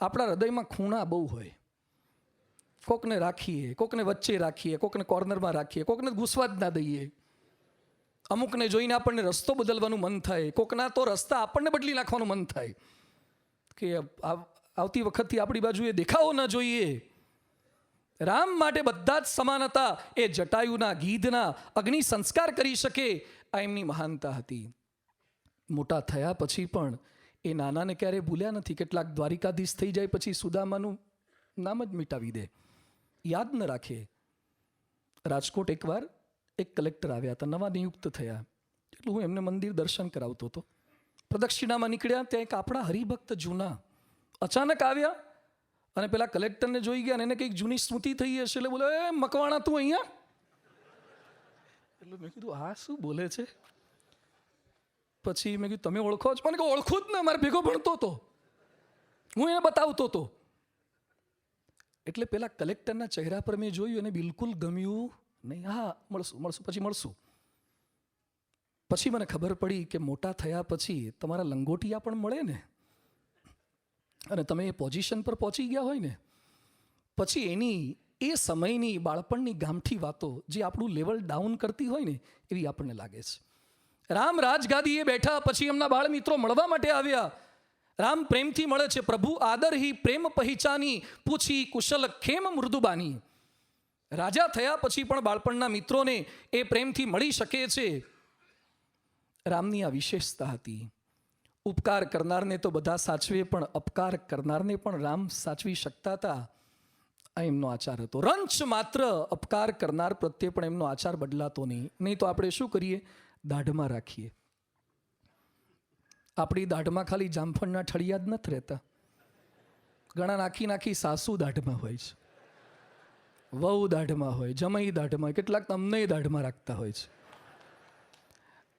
આપણા હૃદયમાં ખૂણા બહુ હોય. કોકને રાખીએ, કોકને વચ્ચે રાખીએ, કોકને કોર્નરમાં રાખીએ, કોકને ઘૂસવા જ ના દઈએ. અમુકને જોઈને આપણને રસ્તો બદલવાનું મન થાય, કોકના તો રસ્તા આપણને બદલી નાખવાનું મન થાય કે આવતી વખતથી આપણી બાજુએ દેખાવો ન જોઈએ. રામ માટે બધા જ સમાન હતા. એ જટાયુના ગીધના અગ્નિ સંસ્કાર કરી શકે, આ એમની મહાનતા હતી. મોટા થયા પછી પણ એ નાનાને ક્યારેય ભૂલ્યા નથી. કેટલાક દ્વારિકાધીશ થઈ જાય પછી સુદામાનું નામ જ મિટાવી દે, યાદ ન રાખે. રાજકોટ એકવાર એક કલેક્ટર આવ્યા હતા, નવા નિયુક્ત થયા. એટલે હું એમને મંદિર દર્શન કરાવતો હતો. પ્રદક્ષિણામાં નીકળ્યા, ત્યાં એક આપણા હરિભક્ત જૂના અચાનક આવ્યા અને પેલા કલેક્ટરને જોઈ ગયા અને એને કંઈક જૂની સ્મૃતિ થઈ હશે. એટલે બોલે, એ મકવાણા તું અહીંયા? એટલે મેં કીધું આ શું બોલે છે? પછી મેં કીધું તમે ઓળખો છો? મને કહ્યું ઓળખું જ ને, મારે ભેગો ભણતો હતો, હું એને બતાવતો હતો. એટલે પેલા કલેક્ટરના ચહેરા પર મેં જોયું અને બિલકુલ ગમ્યું નહીં. હા મળશું. પછી મને ખબર પડી કે મોટા થયા પછી તમારા લંગોટિયા પણ મળે ને, અને તમે એ પોઝિશન પર પહોંચી ગયા હોય ને, પછી એની એ સમયની બાળપણની ગામઠી વાતો જે આપણું લેવલ ડાઉન કરતી હોય ને, એવી આપણને લાગે છે. રામ રાજગાદીએ બેઠા પછી એમના બાળ મિત્રો મળવા માટે આવ્યા. રામ પ્રેમથી મળે છે. પ્રભુ આદર હી પ્રેમ પહેચાની, પૂછી કુશલ ખેમ મૃદુબાની. રાજા થયા પછી પણ બાળપણના મિત્રોને એ પ્રેમથી મળી શકે છે. રામની આ વિશેષતા હતી. ઉપકાર કરનારને તો બધા સાચવે, પણ અપકાર કરનારને પણ રામ સાચવી શકતા હતા. આ એમનો આચાર હતો. રંચ માત્ર અપકાર કરનાર પ્રત્યે પણ એમનો આચાર બદલાતો નહીં તો આપણે શું કરીએ? દાઢમાં રાખીએ. આપણી દાઢમાં ખાલી જામફળના ઠળિયા જ નથી રહેતા. ઘણા નાખી સાસુ દાઢમાં હોય છે, વહુ દાઢમાં હોય, જમાઈ દાઢમાં, કેટલાક તમને દાઢમાં રાખતા હોય છે.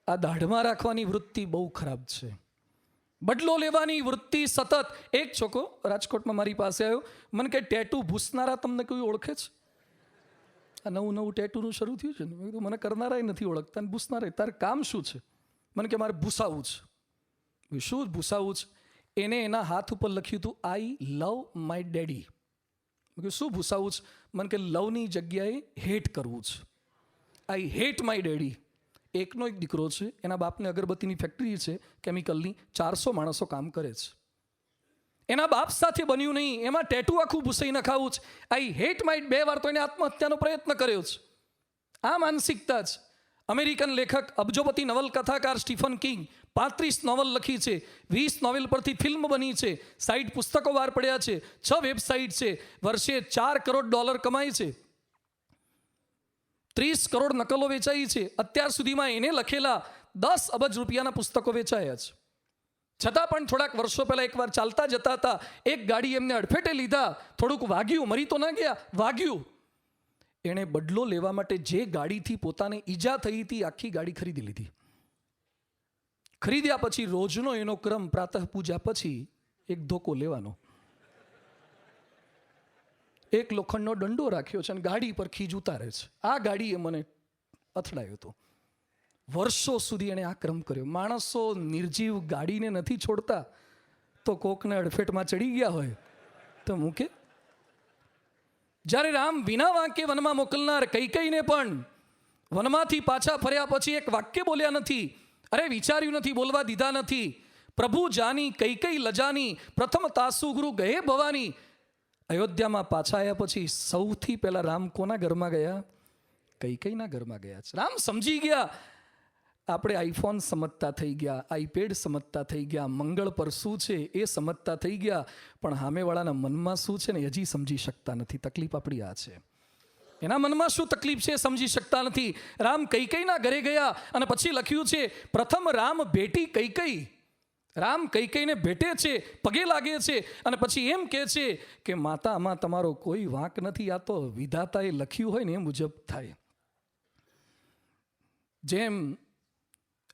આ દાઢમાં રાખવાની વૃત્તિ બહુ ખરાબ છે. બદલો લેવાની વૃત્તિ સતત. એક છોકરો રાજકોટમાં મારી પાસે આવ્યો, મને કે ટેટુ ભૂસનારા તમને કોઈ ઓળખે છે? આ નવું ટેટુનું શરૂ થયું છે ને. મેં કીધું મને કરનારાય નથી ઓળખતા ને ભૂસનારાય. તારે કામ શું છે? મને કે મારે ભૂસાવું છે. શું ભૂસાવું છે? એને એના હાથ ઉપર લખ્યું હતું, આઈ લવ માય ડેડી. શું ભૂસાવું છે? મને કે લવની જગ્યાએ હેટ કરવું છે. I hate my daddy. એકનો એક દીકરો છે, એના બાપને અગરબત્તીની ફેક્ટરી છે કેમિકલની, 400 માણસો કામ કરે છે. એના બાપ સાથે બન્યું નહીં, એમાં ટેટુ આખું ભૂસાઈ નખાવું છે. I hate my. 2 વાર તો એને આત્મહત્યાનો પ્રયત્ન કર્યો છે. આ માનસિકતા છે. અમેરિકન લેખક અબજોપતિ નવલકથાકાર સ્ટીફન કિંગ 35 નોવલ લખી છે, 20 નોવેલ પરથી ફિલ્મ બની છે, 60 પુસ્તકો બહાર પડ્યા છે, 6 વેબસાઇટ છે, વર્ષે $4 કરોડ કમાય છે, 30 કરોડ નકલો વેચાઈ છે. અત્યાર સુધીમાં એને લખેલા 10 અબજ રૂપિયાના પુસ્તકો વેચાયા છે. છતાં પણ થોડાક વર્ષો પહેલાં એકવાર ચાલતા જતા હતા, એક ગાડી એમને અડફેટે લીધા, થોડુંક વાગ્યું, મરી તો ના ગયા, વાગ્યું. એણે બદલો લેવા માટે જે ગાડીથી પોતાને ઈજા થઈ હતી આખી ગાડી ખરીદી લીધી. ખરીદ્યા પછી રોજનો એનો ક્રમ પ્રાતઃ પૂજા પછી એક ધોકો લેવાનો, એક લોખંડનો દંડો રાખ્યો છે અને ગાડી પર ખીજ ઉતારે છે. આ ગાડીએ મને અથડાયો હતો. વર્ષો સુધી એણે આ ક્રમ કર્યો. માણસો નિર્જીવ ગાડીને નથી છોડતા, તો કોકને અડફેટમાં ચડી ગયા હોય તો મૂકે. જ્યારે રામ વિના વાંકે વનમાં મોકલનાર કૈકેયીને પણ વનમાંથી પાછા ફર્યા પછી એક વાક્ય બોલ્યા નથી, અરે વિચાર્યું નથી, બોલવા દીધા નથી. પ્રભુ જાની કૈકેયી લજાની, પ્રથમ તાસુ ગુરુ ગયે ભવાની. અયોધ્યામાં પાછા આવ્યા પછી સૌથી પહેલા રામ કોના ઘરમાં ગયા? કૈકેયીના ઘરમાં ગયા છે. રામ સમજી ગયા, આપણે આઈફોન સમજતા થઈ ગયા, આઈપેડ સમજતા થઈ ગયા, મંગળ પર શું છે એ સમજતા થઈ ગયા, પણ સામેવાળાના મનમાં શું છે ને હજી સમજી શકતા નથી. તકલીફ આપણી આ છે, એના મનમાં શું તકલીફ છે સમજી શકતા નથી. રામ કૈકેયીના ઘરે ગયા અને પછી લખ્યું છે, પ્રથમ રામ ભેટી કૈકેયી. રામ કૈકેયીને ભેટે છે, પગે લાગે છે અને પછી એમ કહે છે કે માતા, આમાં તમારો કોઈ વાંક નથી, આ તો વિધાતાએ લખ્યું હોય ને એ મુજબ થાય. જેમ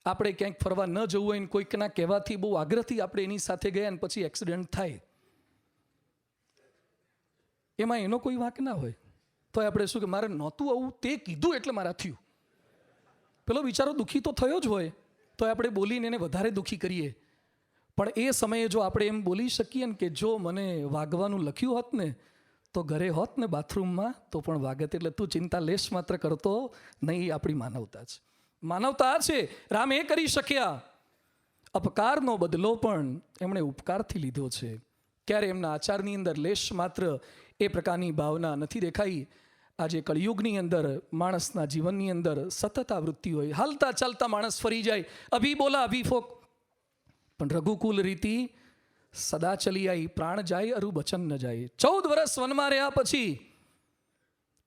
આપણે ક્યાંક ફરવા ન જવું હોય ને કોઈકના કહેવાથી બહુ આગ્રહથી આપણે એની સાથે ગયા ને પછી એક્સિડન્ટ થાય, એમાં એનો કોઈ વાંક ના હોય, તો આપણે શું કે મારે નહોતું આવું, તે કીધું એટલે મારા થયું. પેલો બિચારો દુઃખી તો થયો જ હોય, તો આપણે બોલીને એને વધારે દુઃખી કરીએ. પણ એ સમયે જો આપણે એમ બોલી શકીએ ને કે જો મને વાગવાનું લખ્યું હોત ને તો ઘરે હોત ને બાથરૂમમાં તો પણ વાગત, એટલે તું ચિંતા લેશ માત્ર કરતો નહીં. આપણી માનવતા છે, માનવતા છે. રામ એ કરી શક્યા. અપકારનો બદલો પણ એમણે ઉપકારથી લીધો છે. ક્યારે એમના આચારની અંદર લેશ માત્ર એ પ્રકારની ભાવના નથી દેખાઈ. આજે કળિયુગની અંદર માણસના જીવનની અંદર સતત આ વૃત્તિ હોય. હાલતા ચાલતા માણસ ફરી જાય, અભી બોલા અભી ફોક, પણ રઘુકુલ રીતિ સદા ચલી આવી, પ્રાણ જાય અરુ બચન ન જાય. 14 વર્ષ વનમાં રહ્યા પછી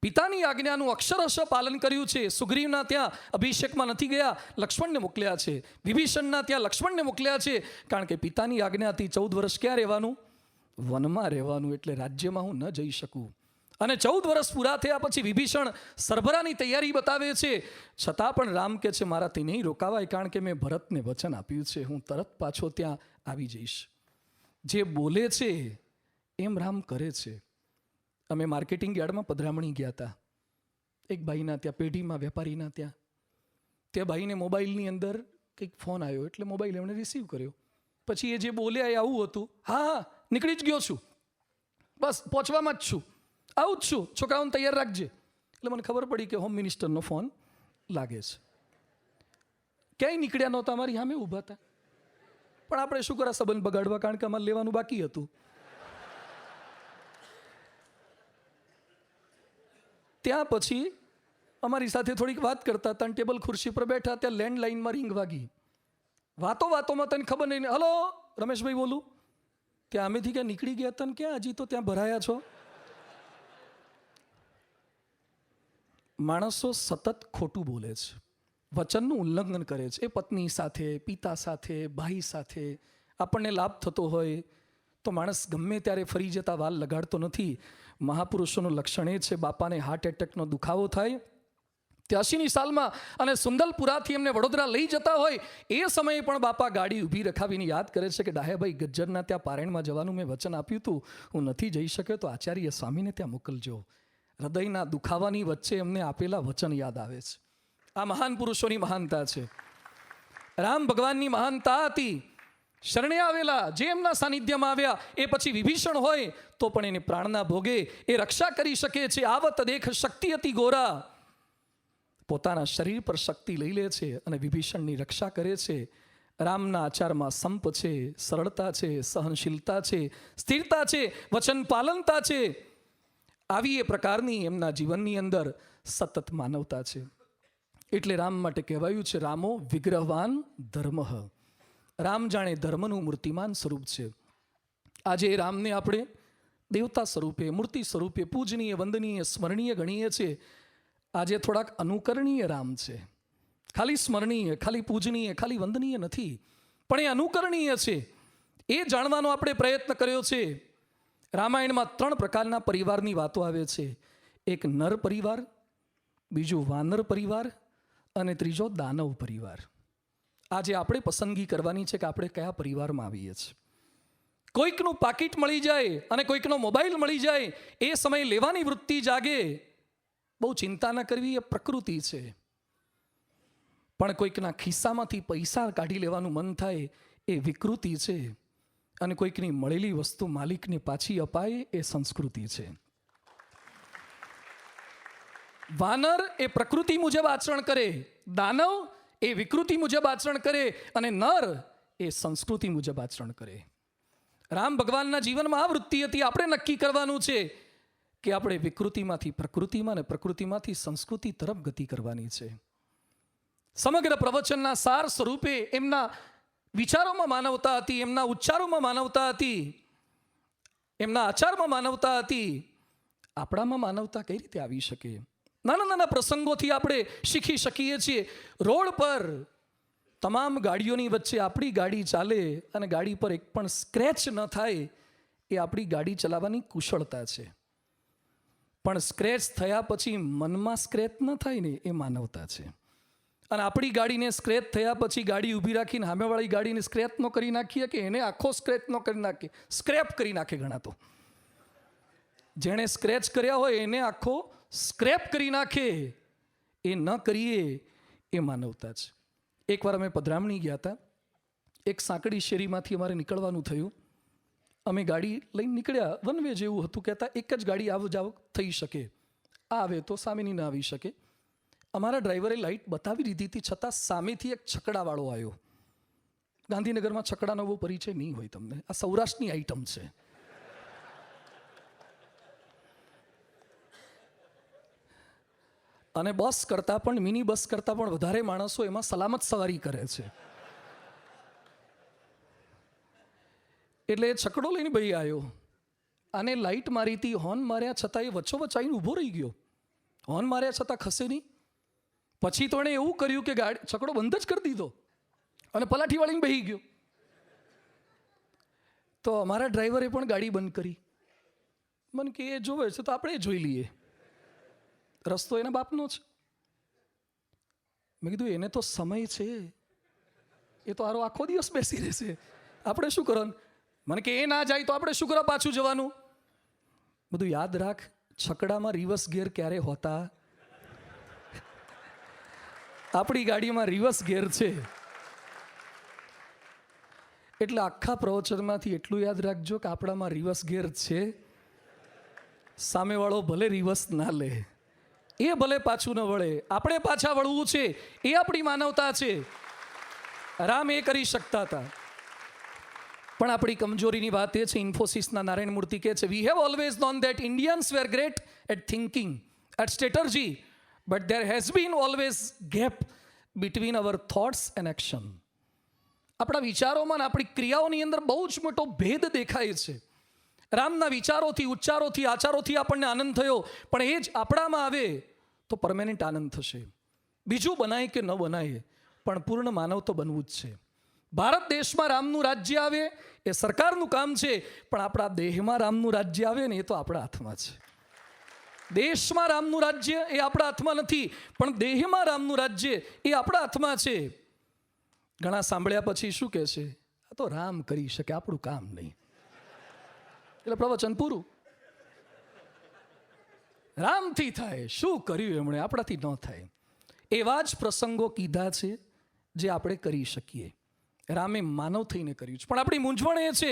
પિતાની આજ્ઞાનું અક્ષરશ પાલન કર્યું છે. સુગ્રીવના ત્યાં અભિષેકમાં નથી ગયા, લક્ષ્મણને મોકલ્યા છે. વિભીષણના ત્યાં લક્ષ્મણને મોકલ્યા છે, કારણ કે પિતાની આજ્ઞાથી 14 વર્ષ ક્યાં રહેવાનું? વનમાં રહેવાનું. એટલે રાજ્યમાં હું ન જઈ શકું. અને 14 વર્ષ પૂરા થયા પછી વિભીષણ સરભરાની તૈયારી બતાવે છે, છતાં પણ રામ કહે છે મારાથી નહીં રોકાવાય, કારણ કે મેં ભરતને વચન આપ્યું છે, હું તરત પાછો ત્યાં આવી જઈશ. જે બોલે છે એમ રામ કરે છે. અમે માર્કેટિંગ યાર્ડમાં પધરામણી ગયા હતા, એક ભાઈના ત્યાં, પેઢીમાં વેપારીના ત્યાં. તે ભાઈને મોબાઈલની અંદર કંઈક ફોન આવ્યો, એટલે મોબાઈલ એમણે રિસીવ કર્યો. પછી એ જે બોલ્યા એ આવું હતું, હા નીકળી જ ગયો છું, બસ પહોંચવામાં જ છું, આવું જ છું, છોકરાઓને તૈયાર રાખજે. એટલે મને ખબર પડી કે હોમ મિનિસ્ટરનો ફોન લાગે છે. ક્યાંય નીકળ્યા નહોતા, અમારી સામે ઊભા હતા, પણ આપણે શું કરા સંબંધ બગાડવા, કારણ કે અમારે લેવાનું બાકી હતું. ત્યાં પછી અમારી સાથે થોડીક વાત કરતા હતા, ટેબલ ખુરશી પર બેઠા, ત્યાં લેન્ડલાઇનમાં રિંગ વાગી. વાતોમાં તને ખબર નહીં, હલો રમેશભાઈ બોલું. ત્યાં અમેથી ક્યાં નીકળી ગયા હતા ને ક્યાં હજી તો ત્યાં ભરાયા છો. માણસો સતત ખોટું બોલે છે, વચનનું ઉલ્લંઘન કરે છે. એ પત્ની સાથે, પિતા સાથે, ભાઈ સાથે આપણને લાભ થતો હોય તો માણસ ગમે ત્યારે ફરી જતા વાલ લગાડતો નથી. મહાપુરુષોનું લક્ષણ એ છે, બાપાને હાર્ટ એટેકનો દુખાવો થાય 83ની સાલમાં અને સુંદલપુરાથી એમને વડોદરા લઈ જતા હોય એ સમયે પણ બાપા ગાડી ઊભી રખાવીને યાદ કરે છે કે ડાયાભાઈ ગજ્જરના ત્યાં પારાયણમાં જવાનું મેં વચન આપ્યું હતું, હું નથી જઈ શક્યો તો આચાર્ય સ્વામીને ત્યાં મોકલજો. હૃદયના દુખાવાની વચ્ચે એમને આપેલા વચન યાદ આવે છે. આ મહાન પુરુષોની મહાનતા છે. રામ ભગવાનની મહાનતા હતી. શરણે આવેલા જે એમના સાનિધ્યમાં આવ્યા એ પછી વિભીષણ હોય તો પણ એને પ્રાણના ભોગે એ રક્ષા કરી શકે છે. આવત દેખ શક્તિ અતિ ગોરા, પોતાના શરીર પર શક્તિ લઈ લે છે અને વિભીષણની રક્ષા કરે છે. રામના આચારમાં સંપ છે, સરળતા છે, સહનશીલતા છે, સ્થિરતા છે, વચન પાલનતા છે. આવી એ પ્રકારની એમના જીવનની અંદર સતત માનવતા છે. એટલે રામ માટે કહેવાયું છે રામો વિગ્રહવાન ધર્મ. રામ જાણે ધર્મનું મૂર્તિમાન સ્વરૂપ છે. આજે રામને આપણે દેવતા સ્વરૂપે, મૂર્તિ સ્વરૂપે પૂજનીય, વંદનીય, સ્મરણીય ગણીએ છીએ. આજે થોડાક અનુકરણીય રામ છે. ખાલી સ્મરણીય, ખાલી પૂજનીય, ખાલી વંદનીય નથી. પણ એ અનુકરણીય છે એ જાણવાનો આપણે પ્રયત્ન કર્યો છે. રામાયણમાં 3 પ્રકારના પરિવારની વાતો આવે છે. એક નર પરિવાર, બીજું વાનર પરિવાર અને ત્રીજો દાનવ પરિવાર. આજે આપણે પસંદગી કરવાની છે કે આપણે કયા પરિવારમાં આવીએ છીએ. કોઈકનું પાકીટ મળી જાય અને કોઈકનો મોબાઈલ મળી જાય એ સમય લેવાની વૃત્તિ જાગે, બહુ ચિંતા ન કરવી, એ પ્રકૃતિ છે. પણ કોઈકના ખિસ્સામાંથી પૈસા કાઢી લેવાનું મન થાય એ વિકૃતિ છે. અને કોઈકની મળેલી વસ્તુ માલિકને પાછી અપાય એ સંસ્કૃતિ છે. વાનર એ પ્રકૃતિ મુજબ આચરણ કરે, દાનવ એ વિકૃતિ મુજબ આચરણ કરે અને નર એ સંસ્કૃતિ મુજબ આચરણ કરે. રામ ભગવાનના જીવનમાં આ વૃત્તિ હતી. આપણે નક્કી કરવાનું છે કે આપણે વિકૃતિમાંથી પ્રકૃતિમાં અને પ્રકૃતિમાંથી સંસ્કૃતિ તરફ ગતિ કરવાની છે. સમગ્ર પ્રવચનના સાર સ્વરૂપે એમના વિચારોમાં માનવતા હતી, એમના ઉચ્ચારોમાં માનવતા હતી, એમના આચારમાં માનવતા હતી. આપણામાં માનવતા કઈ રીતે આવી શકે? નાના નાના પ્રસંગોથી આપણે શીખી શકીએ છીએ. રોડ પર તમામ ગાડીઓની વચ્ચે આપણી ગાડી ચાલે અને ગાડી પર એક પણ સ્ક્રેચ ન થાય એ આપણી ગાડી ચલાવવાની કુશળતા છે. પણ સ્ક્રેચ થયા પછી મનમાં સ્ક્રેચ ન થાય ને એ માનવતા છે. અને આપણી ગાડીને સ્ક્રેચ થયા પછી ગાડી ઊભી રાખીને સામેવાળી ગાડીને સ્ક્રેચ ન કરી નાખીએ કે એને આખો સ્ક્રેચ ન કરી નાખીએ, સ્ક્રેપ કરી નાખે ઘણા તો. જેણે સ્ક્રેચ કર્યા હોય એને આખો સ્ક્રેપ કરી નાખે, એ ન કરીએ એ માનવતા છે. એકવાર અમે પધરામણી ગયા હતા. એક સાંકડી શેરીમાંથી અમારે નીકળવાનું થયું. અમે ગાડી લઈને નીકળ્યા. વન વે જેવું હતું. કહેતા એક જ ગાડી આવ જાવ થઈ શકે, આવે તો સામેની ના આવી શકે. અમારા ડ્રાઈવરે લાઇટ બતાવી દીધી હતી, છતાં સામેથી એક છકડાવાળો આવ્યો. ગાંધીનગરમાં છકડાનો બહુ પરિચય નહીં હોય તમને, આ સૌરાષ્ટ્રની આઈટમ છે. અને બસ કરતાં પણ, મિની બસ કરતાં પણ વધારે માણસો એમાં સલામત સવારી કરે છે. એટલે એ છકડો લઈને ભાઈ આવ્યો. આને લાઇટ મારી હતી, હોર્ન માર્યા છતાં એ વચ્ચોવચ્ચ આવીને ઊભો રહી ગયો. હોર્ન માર્યા છતાં ખસે નહીં. પછી તો એણે એવું કર્યું કે ગાડી છકડો બંધ જ કરી દીધો અને પલાઠી વાળીને બેસી ગયો. તો અમારા ડ્રાઈવરે પણ ગાડી બંધ કરી. મને કે એ જોવે છે તો આપણે જોઈ લઈએ, રસ્તો એના બાપનો છે. મેં કીધું એને તો સમય છે, એ તો આરો આખો દિવસ બેસી રહેશે, આપણે શું કરવાનું? મને કે એ ના જાય તો આપણે શું કરવા પાછું જવાનું? બધું યાદ રાખ, છકડામાં રિવર્સ ગેર ક્યારે હોતા? આપણી ગાડીમાં રિવર્સ ગેર છે. એટલે આખા પ્રવચનમાંથી એટલું યાદ રાખજો કે આપણામાં રિવર્સ ગેર છે. સામેવાળો ભલે રિવર્સ ના લે, એ ભલે પાછું ન વળે, આપણે પાછા વળવું છે, એ આપણી માનવતા છે. રામ એ કરી શકતા હતા. પણ આપણી કમજોરીની વાત એ છે, ઇન્ફોસિસના નારાયણ મૂર્તિ કહે છે, we have always known that Indians were great at thinking, at strategy, but there has been always gap between our thoughts and action. આપણા વિચારોમાં આપણી ક્રિયાઓની અંદર બહુ જ મોટો ભેદ દેખાય છે. રામના વિચારોથી, ઉચ્ચારોથી, આચારોથી આપણને આનંદ થયો, પણ એ જ આપણામાં આવે તો પરમેનન્ટ આનંદ થશે. બીજું બનાય કે ન બનાય, પણ પૂર્ણ માનવ તો બનવું જ છે. ભારત દેશમાં રામનું રાજ્ય આવે એ સરકારનું કામ છે, પણ આપણા દેહમાં રામનું રાજ્ય આવે ને એ તો આપણા હાથમાં છે. દેશમાં રામનું રાજ્ય એ આપણા હાથમાં નથી, પણ દેહમાં રામનું રાજ્ય એ આપણા હાથમાં છે. ઘણા સાંભળ્યા પછી શું કહે છે, આ તો રામ કરી શકે, આપણું કામ નહીં. એટલે પ્રવચન પૂરું. રામથી થાય, શું કર્યું એમણે, આપણાથી ન થાય. એવા જ પ્રસંગો કીધા છે જે આપણે કરી શકીએ. રામે માનવ થઈને કર્યું છે. પણ આપણી મૂંઝવણ એ છે,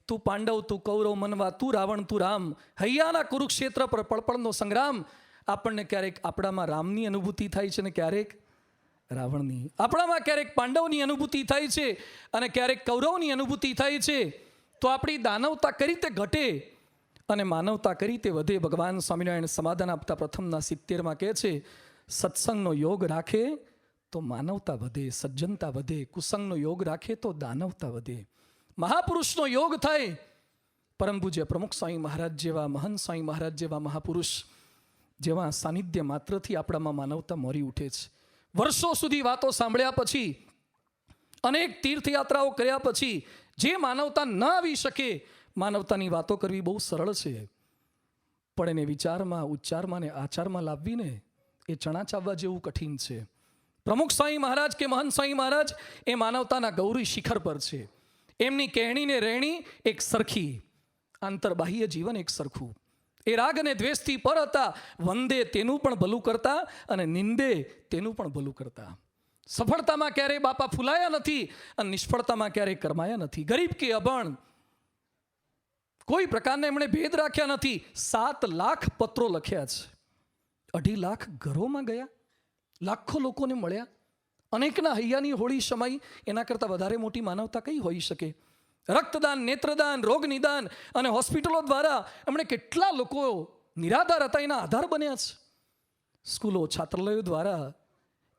તું પાંડવ, તું કૌરવ, મનવા, તું રાવણ, તું રામ, હૈયાના કુરુક્ષેત્ર પર પળપળનો સંગ્રામ. આપણને ક્યારેક આપણામાં રામની અનુભૂતિ થાય છે ને ક્યારેક રાવણની. આપણામાં ક્યારેક પાંડવની અનુભૂતિ થાય છે અને ક્યારેક કૌરવની અનુભૂતિ થાય છે. તો આપણી દાનવતા કઈ રીતે ઘટે અને માનવતા કઈ રીતે વધે? ભગવાન સ્વામિનારાયણ સમાધાન આપતા પ્રથમના 70માં કહે છે, સત્સંગનો યોગ રાખે તો માનવતા વધે, સજ્જનતા વધે. કુસંગનો યોગ રાખે તો દાનવતા વધે. મહાપુરુષનો યોગ થાય, પરમ પૂજ્ય પ્રમુખ સ્વામી મહારાજ જેવા, મહંત સ્વામી મહારાજ જેવા મહાપુરુષ જેવા સાનિધ્ય માત્રથી આપણામાં માનવતા મોરી ઉઠે છે. વર્ષો સુધી વાતો સાંભળ્યા પછી અનેક તીર્થયાત્રાઓ કર્યા પછી જે માનવતા ન આવી શકે, માનવતાની વાતો કરવી બહુ સરળ છે, પણ એને વિચારમાં, ઉચ્ચારમાં ને આચારમાં લાવવીને એ ચણા ચાવવા જેવું કઠિન છે. પ્રમુખ સ્વામી મહારાજ કે મહંત સ્વામી મહારાજ એ માનવતાના ગૌરી શિખર પર છે. એમની કહેણી ને રહેણી એક સરખી, આંતરબાહ્ય જીવન એક સરખું. એ રાગ અને દ્વેષથી પર હતા. વંદે તેનું પણ ભલું કરતા અને નિંદે તેનું પણ ભલું કરતા. સફળતામાં ક્યારેય બાપા ફૂલાયા નથી અને નિષ્ફળતામાં ક્યારેય કરમાયા નથી. ગરીબ કે અભણ કોઈ પ્રકારના એમણે ભેદ રાખ્યા નથી. 7 લાખ પત્રો લખ્યા છે, 2.5 લાખ ઘરોમાં ગયા, લાખો લોકોને મળ્યા, અનેકના હૈયાની હોળી સમાઈ. એના કરતાં વધારે મોટી માનવતા કઈ હોઈ શકે? રક્તદાન, નેત્રદાન, રોગ નિદાન અને હોસ્પિટલો દ્વારા એમણે કેટલા લોકો નિરાધાર હતા એના આધાર બન્યા છે. સ્કૂલો, છાત્રાલયો દ્વારા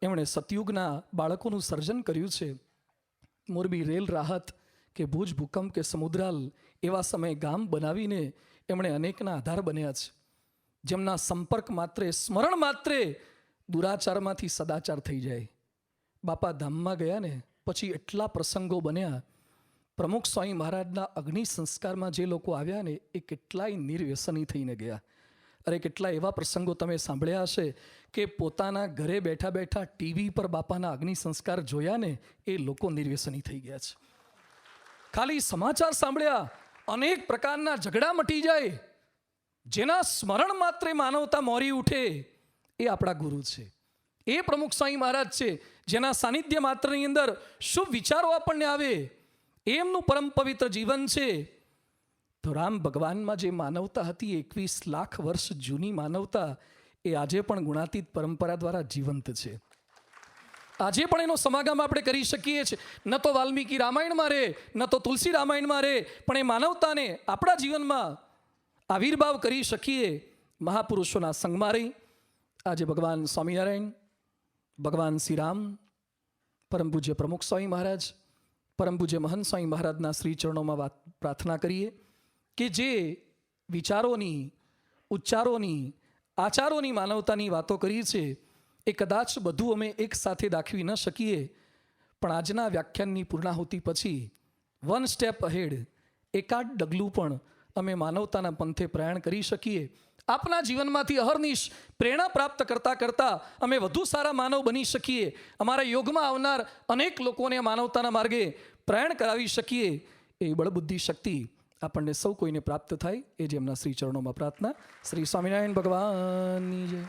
એમણે સતયુગના બાળકોનું સર્જન કર્યું છે. મોરબી રેલ રાહત કે ભુજ ભૂકંપ કે સમુદ્રાલ એવા સમયે ગામ બનાવીને એમણે અનેકના આધાર બન્યા છે. જેમના સંપર્ક માત્રે, સ્મરણ માત્રે દુરાચારમાંથી સદાચાર થઈ જાય. બાપા ધામમાં ગયા ને પછી એટલા પ્રસંગો બન્યા. પ્રમુખ સ્વામી મહારાજના અગ્નિ સંસ્કારમાં જે લોકો આવ્યા ને એ કેટલાય નિર્વ્યસની થઈને ગયા. અરે કેટલા એવા પ્રસંગો તમે સાંભળ્યા હશે કે પોતાના ઘરે બેઠા બેઠા ટીવી પર બાપાના અગ્નિ સંસ્કાર જોયા ને એ લોકો નિર્વ્યસની થઈ ગયા છે. ખાલી સમાચાર સાંભળ્યા અનેક પ્રકારના ઝઘડા મટી જાય. જેના સ્મરણ માત્રે માનવતા મોરી ઉઠે એ આપણા ગુરુ છે, એ પ્રમુખ સ્વામી મહારાજ છે. જેના સાનિધ્ય માત્રની અંદર શુભ વિચારો આપણને આવે, એમનું પરમ પવિત્ર જીવન છે. તો રામ ભગવાનમાં જે માનવતા હતી, 21 લાખ વર્ષ જૂની માનવતા, એ આજે પણ ગુણાતીત પરંપરા દ્વારા જીવંત છે. આજે પણ એનો સમાગમ આપણે કરી શકીએ છીએ. ન તો વાલ્મીકી રામાયણમાં રહે, ન તો તુલસી રામાયણમાં રહે, પણ એ માનવતાને આપણા જીવનમાં આવિર્ભાવ કરી શકીએ મહાપુરુષોના સંગમાં રહી. આજે ભગવાન સ્વામિનારાયણ, ભગવાન શ્રી રામ, પરમ પૂજ્ય પ્રમુખ સ્વામી મહારાજ, પરમ પૂજ્ય મહંત સ્વામી મહારાજના શ્રી ચરણોમાં પ્રાર્થના કરીએ કે જે વિચારોની, ઉચ્ચારોની, આચારોની માનવતાની વાતો કરી છે એ કદાચ બધું અમે એક સાથે દાખવી ન શકીએ, પણ આજના વ્યાખ્યાનની પૂર્ણાહુતિ પછી 1 સ્ટેપ અહેડ, એકાદ ડગલું પણ અમે માનવતાના પંથે પ્રયાણ કરી શકીએ. આપના જીવનમાંથી અહર્નિશ પ્રેરણા પ્રાપ્ત કરતાં કરતાં અમે વધુ સારા માનવ બની શકીએ. અમારા યોગમાં આવનાર અનેક લોકોને માનવતાના માર્ગે પ્રયાણ કરાવી શકીએ. એ બળબુદ્ધિ શક્તિ આપણને સૌ કોઈને પ્રાપ્ત થાય એ જે એમના શ્રી ચરણોમાં પ્રાર્થના. શ્રી સ્વામિનારાયણ ભગવાનની જય.